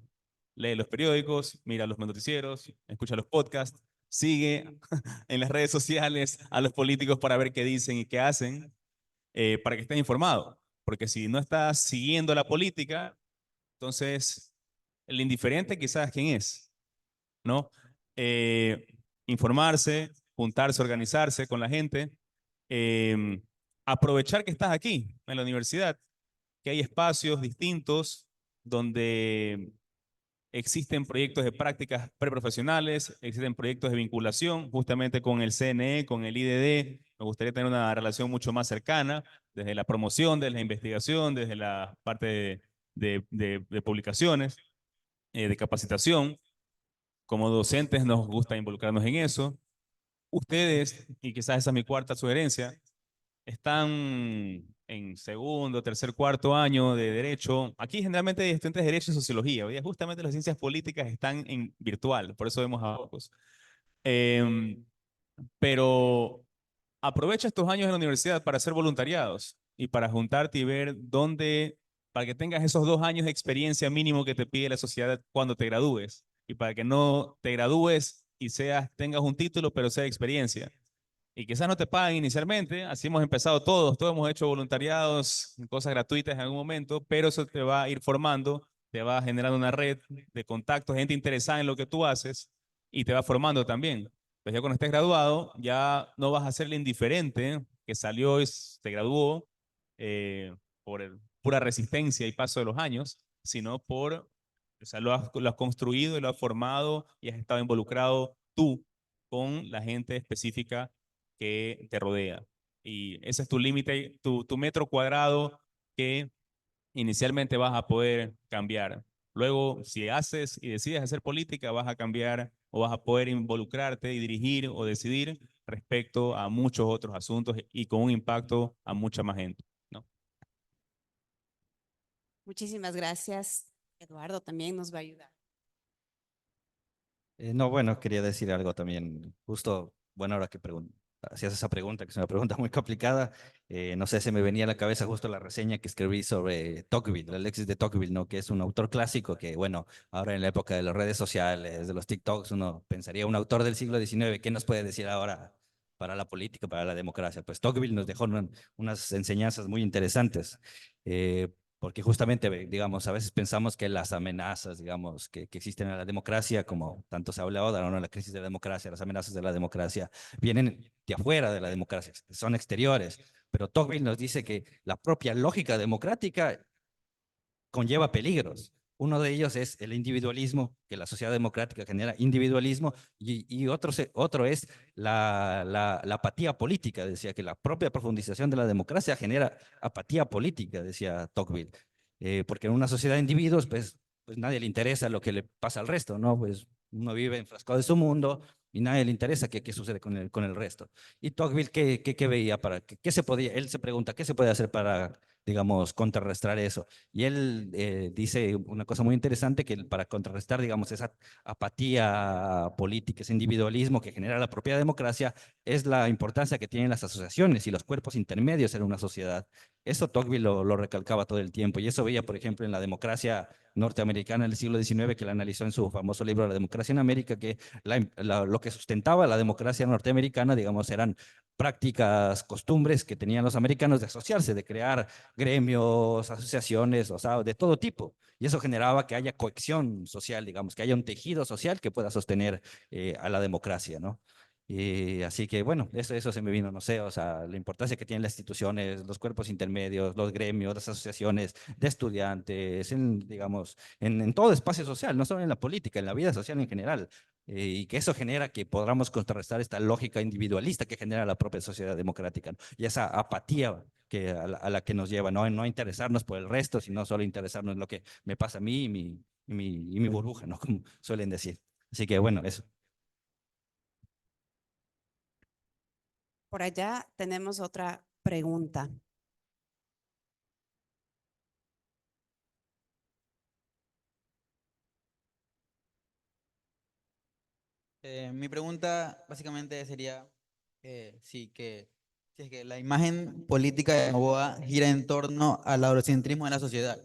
Speaker 1: Lee los periódicos, mira los noticieros, escucha los podcasts, sigue en las redes sociales a los políticos para ver qué dicen y qué hacen, para que estés informado. Porque si no estás siguiendo la política, entonces el indiferente quizás quién es, ¿no? Informarse, juntarse, organizarse con la gente, eh, aprovechar que estás aquí en la universidad, que hay espacios distintos donde existen proyectos de prácticas preprofesionales, existen proyectos de vinculación justamente con el CNE, con el IDD. Me gustaría tener una relación mucho más cercana, desde la promoción, desde la investigación, desde la parte de publicaciones, de capacitación. Como docentes nos gusta involucrarnos en eso. Ustedes, y quizás esa es mi cuarta sugerencia, están en segundo, tercer, cuarto año de Derecho. Aquí generalmente hay estudiantes de Derecho y Sociología. Hoy día justamente las ciencias políticas están en virtual, por eso vemos a pocos. Pero aprovecha estos años en la universidad para hacer voluntariados y para juntarte y ver dónde, para que tengas esos 2 años de experiencia mínimo que te pide la sociedad cuando te gradúes y para que no te gradúes y tengas un título, pero sea experiencia. Y quizás no te paguen inicialmente, así hemos empezado todos hemos hecho voluntariados, cosas gratuitas en algún momento, pero eso te va a ir formando, te va generando una red de contactos, gente interesada en lo que tú haces y te va formando también. Entonces ya cuando estés graduado, ya no vas a ser el indiferente que salió y se graduó eh, por pura resistencia y paso de los años, sino o sea, lo has construido y lo has formado y has estado involucrado tú con la gente específica que te rodea. Y ese es tu límite, tu metro cuadrado que inicialmente vas a poder cambiar. Luego, si haces y decides hacer política, vas a cambiar o vas a poder involucrarte y dirigir o decidir respecto a muchos otros asuntos y con un impacto a mucha más gente, ¿no?
Speaker 2: Muchísimas gracias. Eduardo también nos va a ayudar.
Speaker 3: No, bueno, quería decir algo también. Justo, bueno, ahora que hacías esa pregunta, que es una pregunta muy complicada, no sé, se me venía a la cabeza justo la reseña que escribí sobre Tocqueville, Alexis de Tocqueville, ¿no? Que es un autor clásico que, bueno, ahora en la época de las redes sociales, de los TikToks, uno pensaría un autor del siglo XIX, ¿qué nos puede decir ahora para la política, para la democracia? Pues Tocqueville nos dejó unas enseñanzas muy interesantes. Porque justamente, digamos, a veces pensamos que las amenazas, digamos, que existen en la democracia, como tanto se ha hablado ahora, ¿no? La crisis de la democracia, las amenazas de la democracia, vienen de afuera de la democracia, son exteriores. Pero Tocqueville nos dice que la propia lógica democrática conlleva peligros. Uno de ellos es el individualismo, que la sociedad democrática genera individualismo, y otro es la apatía política. Decía que la propia profundización de la democracia genera apatía política, decía Tocqueville. Porque en una sociedad de individuos, pues nadie le interesa lo que le pasa al resto, ¿no? Pues uno vive enfrascado en su mundo y nadie le interesa qué sucede con el resto. Y Tocqueville, ¿qué veía qué se podía? Él se pregunta, ¿qué se puede hacer para, digamos, contrarrestar eso? Y él dice una cosa muy interesante, que para contrarrestar, digamos, esa apatía política, ese individualismo que genera la propia democracia, es la importancia que tienen las asociaciones y los cuerpos intermedios en una sociedad. Eso Tocqueville lo recalcaba todo el tiempo, y eso veía, por ejemplo, en la democracia norteamericana del siglo XIX, que la analizó en su famoso libro La democracia en América, que lo que sustentaba la democracia norteamericana, digamos, eran prácticas, costumbres que tenían los americanos de asociarse, de crear gremios, asociaciones, o sea, de todo tipo. Y eso generaba que haya cohesión social, digamos, que haya un tejido social que pueda sostener a la democracia, ¿no? Y así que, bueno, eso se me vino, no sé, o sea, la importancia que tienen las instituciones, los cuerpos intermedios, los gremios, las asociaciones de estudiantes, digamos, en todo espacio social, no solo en la política, en la vida social en general. Y que eso genera que podamos contrarrestar esta lógica individualista que genera la propia sociedad democrática, ¿no? Y esa apatía a la que nos lleva, ¿no? No interesarnos por el resto, sino solo interesarnos en lo que me pasa a mí y mi burbuja, ¿no? Como suelen decir. Así que bueno, eso.
Speaker 2: Por allá tenemos otra pregunta.
Speaker 8: Mi pregunta básicamente sería si es que la imagen política de Noboa gira en torno al eurocentrismo de la sociedad.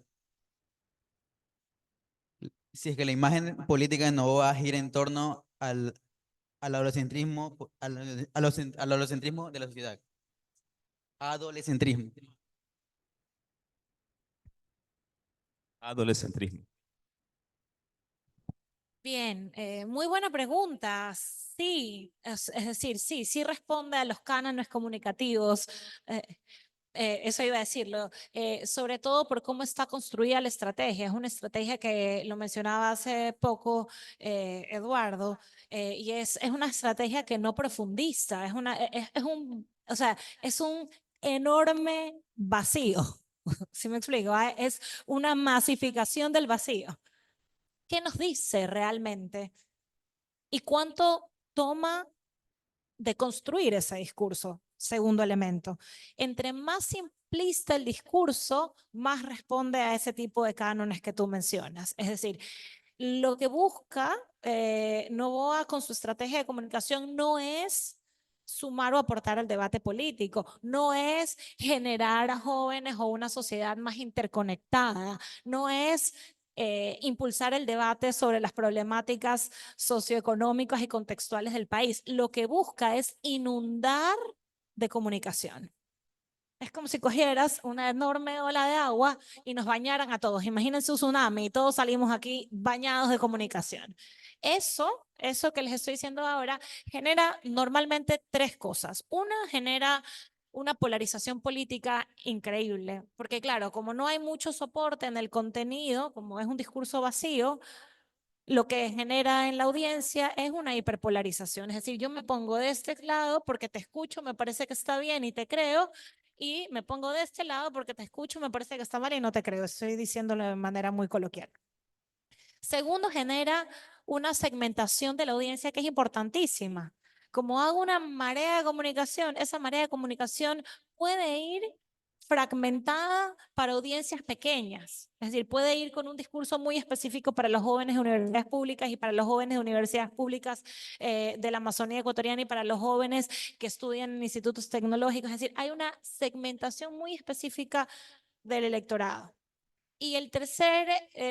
Speaker 8: Si es que la imagen política de Noboa gira en torno al eurocentrismo, al eurocentrismo de la sociedad. Adolescentrismo.
Speaker 1: Adolescentrismo.
Speaker 4: Bien, muy buena pregunta. Sí, es decir, sí responde a los cánones comunicativos. eso iba a decirlo, sobre todo por cómo está construida la estrategia. Es una estrategia que lo mencionaba hace poco Eduardo, y es una estrategia que no profundiza, o sea, es un enorme vacío. ¿Sí me explico? Es una masificación del vacío. ¿Qué nos dice realmente? ¿Y cuánto toma de construir ese discurso? Segundo elemento. Entre más simplista el discurso, más responde a ese tipo de cánones que tú mencionas. Es decir, lo que busca Noboa con su estrategia de comunicación no es sumar o aportar al debate político, no es generar a jóvenes o una sociedad más interconectada, no es impulsar el debate sobre las problemáticas socioeconómicas y contextuales del país. Lo que busca es inundar de comunicación. Es como si cogieras una enorme ola de agua y nos bañaran a todos. Imagínense un tsunami y todos salimos aquí bañados de comunicación. Eso que les estoy diciendo ahora genera normalmente tres cosas. Una, genera una polarización política increíble, porque claro, como no hay mucho soporte en el contenido, como es un discurso vacío, lo que genera en la audiencia es una hiperpolarización. Es decir, yo me pongo de este lado porque te escucho, me parece que está bien y te creo, y me pongo de este lado porque te escucho, me parece que está mal y no te creo. Estoy diciéndolo de manera muy coloquial. Segundo, genera una segmentación de la audiencia que es importantísima. Como hago una marea de comunicación, esa marea de comunicación puede ir fragmentada para audiencias pequeñas. Es decir, puede ir con un discurso muy específico para los jóvenes de universidades públicas y para los jóvenes de universidades públicas de la Amazonía ecuatoriana y para los jóvenes que estudian en institutos tecnológicos. Es decir, hay una segmentación muy específica del electorado. Y el tercer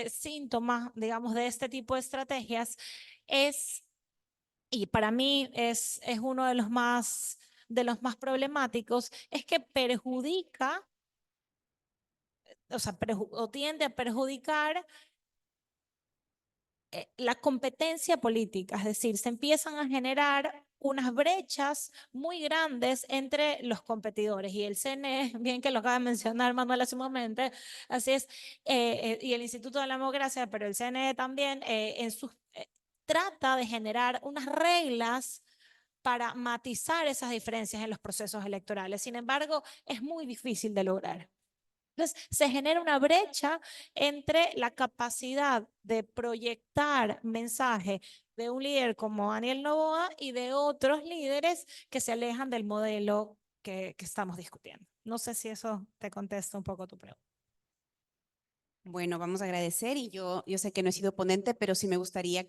Speaker 4: síntoma, digamos, de este tipo de estrategias es, y para mí es uno de los más problemáticos, es que perjudica, o sea, o tiende a perjudicar la competencia política, es decir, se empiezan a generar unas brechas muy grandes entre los competidores. Y el CNE, bien que lo acaba de mencionar Manuel hace un momento, así es, y el Instituto de la Democracia, pero el CNE también, trata de generar unas reglas para matizar esas diferencias en los procesos electorales. Sin embargo, es muy difícil de lograr. Entonces, se genera una brecha entre la capacidad de proyectar mensaje de un líder como Daniel Noboa y de otros líderes que se alejan del modelo que estamos discutiendo. No sé si eso te contesta un poco tu pregunta.
Speaker 2: Bueno, vamos a agradecer y yo sé que no he sido ponente, pero sí me gustaría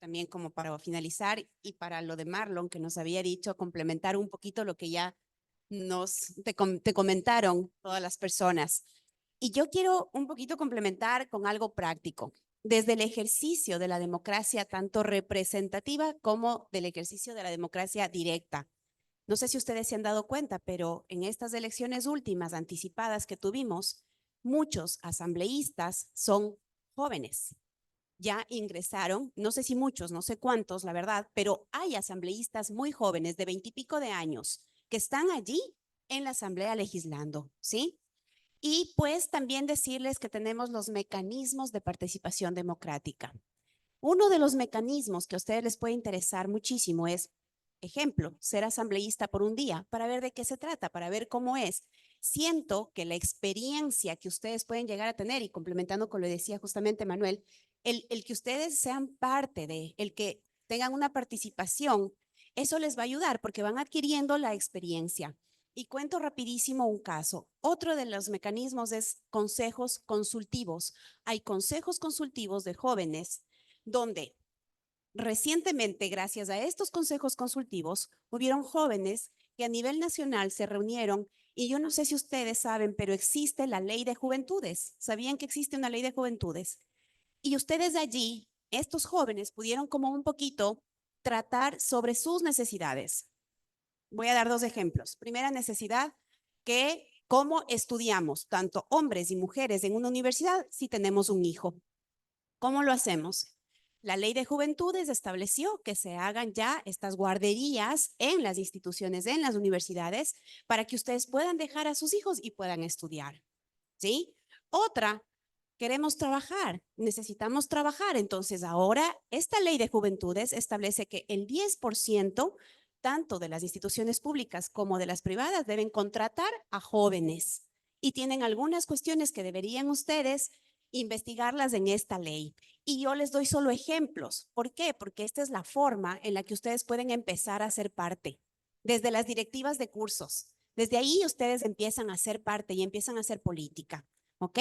Speaker 2: también como para finalizar y para lo de Marlon que nos había dicho, complementar un poquito lo que ya te comentaron todas las personas. Y yo quiero un poquito complementar con algo práctico, desde el ejercicio de la democracia, tanto representativa como del ejercicio de la democracia directa. No sé si ustedes se han dado cuenta, pero en estas elecciones últimas anticipadas que tuvimos, muchos asambleístas son jóvenes. Ya ingresaron, no sé si muchos, no sé cuántos, la verdad, pero hay asambleístas muy jóvenes de 20 y pico de años que están allí en la asamblea legislando, ¿sí? Y pues también decirles que tenemos los mecanismos de participación democrática. Uno de los mecanismos que a ustedes les puede interesar muchísimo es, ejemplo, ser asambleísta por un día para ver de qué se trata, para ver cómo es. Siento que la experiencia que ustedes pueden llegar a tener, y complementando con lo que decía justamente Manuel, el que ustedes sean parte de, el que tengan una participación, eso les va a ayudar porque van adquiriendo la experiencia. Y cuento rapidísimo un caso. Otro de los mecanismos es consejos consultivos. Hay consejos consultivos de jóvenes donde recientemente, gracias a estos consejos consultivos, hubieron jóvenes que a nivel nacional se reunieron y yo no sé si ustedes saben, pero existe la ley de juventudes. ¿Sabían que existe una ley de juventudes? Y ustedes allí, estos jóvenes, pudieron como un poquito tratar sobre sus necesidades. Voy a dar dos ejemplos. Primera necesidad, que cómo estudiamos, tanto hombres y mujeres en una universidad si tenemos un hijo. ¿Cómo lo hacemos? La Ley de Juventudes estableció que se hagan ya estas guarderías en las instituciones, en las universidades, para que ustedes puedan dejar a sus hijos y puedan estudiar, ¿sí? Otra, queremos trabajar, necesitamos trabajar. Entonces ahora esta Ley de Juventudes establece que el 10% tanto de las instituciones públicas como de las privadas deben contratar a jóvenes y tienen algunas cuestiones que deberían ustedes investigarlas en esta ley. Y yo les doy solo ejemplos. ¿Por qué? Porque esta es la forma en la que ustedes pueden empezar a ser parte, desde las directivas de cursos. Desde ahí ustedes empiezan a ser parte y empiezan a hacer política, ¿ok?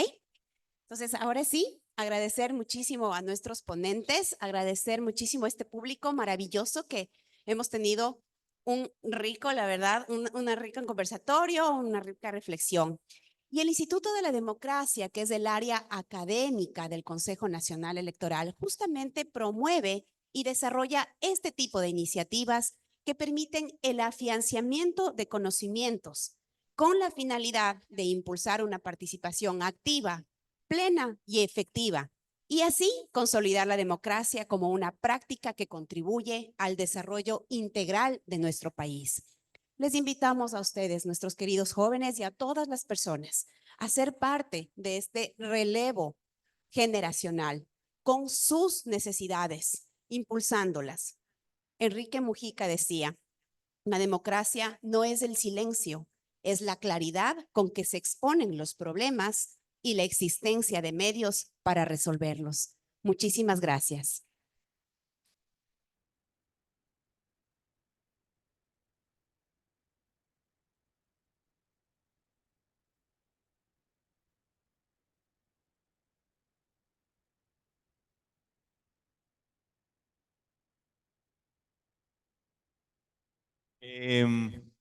Speaker 2: Entonces, ahora sí, agradecer muchísimo a nuestros ponentes, agradecer muchísimo a este público maravilloso que hemos tenido un rico, la verdad, una rica conversatorio, una rica reflexión. Y el Instituto de la Democracia, que es el área académica del Consejo Nacional Electoral, justamente promueve y desarrolla este tipo de iniciativas que permiten el afianzamiento de conocimientos con la finalidad de impulsar una participación activa, plena y efectiva, y así consolidar la democracia como una práctica que contribuye al desarrollo integral de nuestro país. Les invitamos a ustedes, nuestros queridos jóvenes, y a todas las personas a ser parte de este relevo generacional con sus necesidades, impulsándolas. Enrique Mujica decía, la democracia no es el silencio, es la claridad con que se exponen los problemas y la existencia de medios para resolverlos. Muchísimas gracias.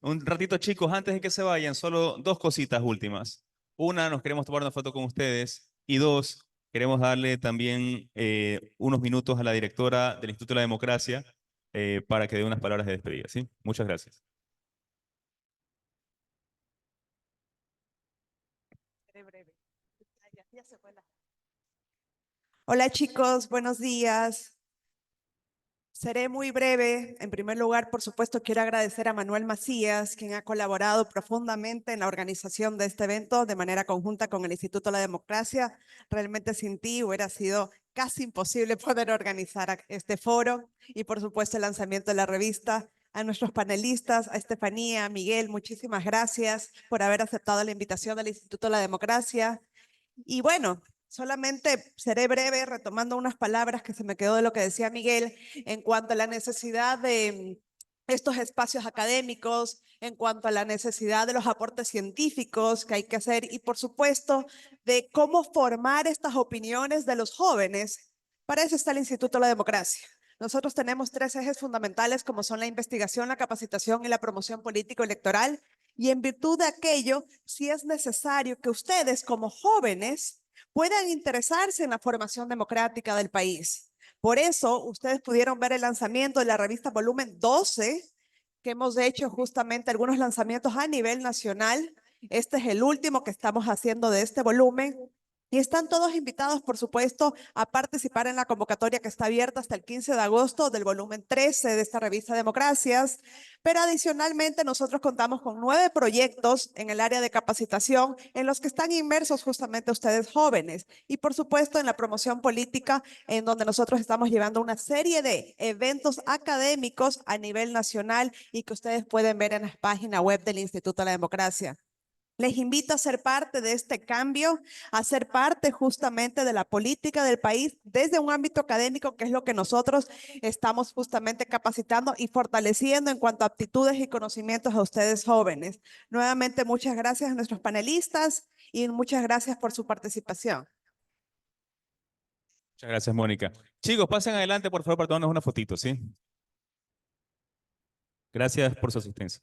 Speaker 1: Un ratito, chicos, antes de que se vayan, solo dos cositas últimas. Una, nos queremos tomar una foto con ustedes. Y dos, queremos darle también unos minutos a la directora del Instituto de la Democracia para que dé unas palabras de despedida, ¿sí? Muchas gracias.
Speaker 9: Hola chicos, buenos días. Seré muy breve. En primer lugar, por supuesto, quiero agradecer a Manuel Macías, quien ha colaborado profundamente en la organización de este evento de manera conjunta con el Instituto de la Democracia. Realmente sin ti hubiera sido casi imposible poder organizar este foro y, por supuesto, el lanzamiento de la revista. A nuestros panelistas, a Estefanía, a Miguel, muchísimas gracias por haber aceptado la invitación del Instituto de la Democracia. Y bueno, solamente seré breve retomando unas palabras que se me quedó de lo que decía Miguel en cuanto a la necesidad de estos espacios académicos, en cuanto a la necesidad de los aportes científicos que hay que hacer y, por supuesto, de cómo formar estas opiniones de los jóvenes. Para eso está el Instituto de la Democracia. Nosotros tenemos 3 ejes fundamentales como son la investigación, la capacitación y la promoción político-electoral. Y en virtud de aquello, sí es necesario que ustedes como jóvenes puedan interesarse en la formación democrática del país. Por eso, ustedes pudieron ver el lanzamiento de la revista Volumen 12, que hemos hecho justamente algunos lanzamientos a nivel nacional. Este es el último que estamos haciendo de este volumen. Y están todos invitados, por supuesto, a participar en la convocatoria que está abierta hasta el 15 de agosto del volumen 13 de esta revista Democracias. Pero adicionalmente nosotros contamos con 9 proyectos en el área de capacitación en los que están inmersos justamente ustedes jóvenes. Y por supuesto en la promoción política en donde nosotros estamos llevando una serie de eventos académicos a nivel nacional y que ustedes pueden ver en la página web del Instituto de la Democracia. Les invito a ser parte de este cambio, a ser parte justamente de la política del país desde un ámbito académico, que es lo que nosotros estamos justamente capacitando y fortaleciendo en cuanto a aptitudes y conocimientos a ustedes jóvenes. Nuevamente, muchas gracias a nuestros panelistas y muchas gracias por su participación.
Speaker 1: Muchas gracias, Mónica. Chicos, pasen adelante, por favor, para tomarnos una fotito, ¿sí? Gracias por su asistencia.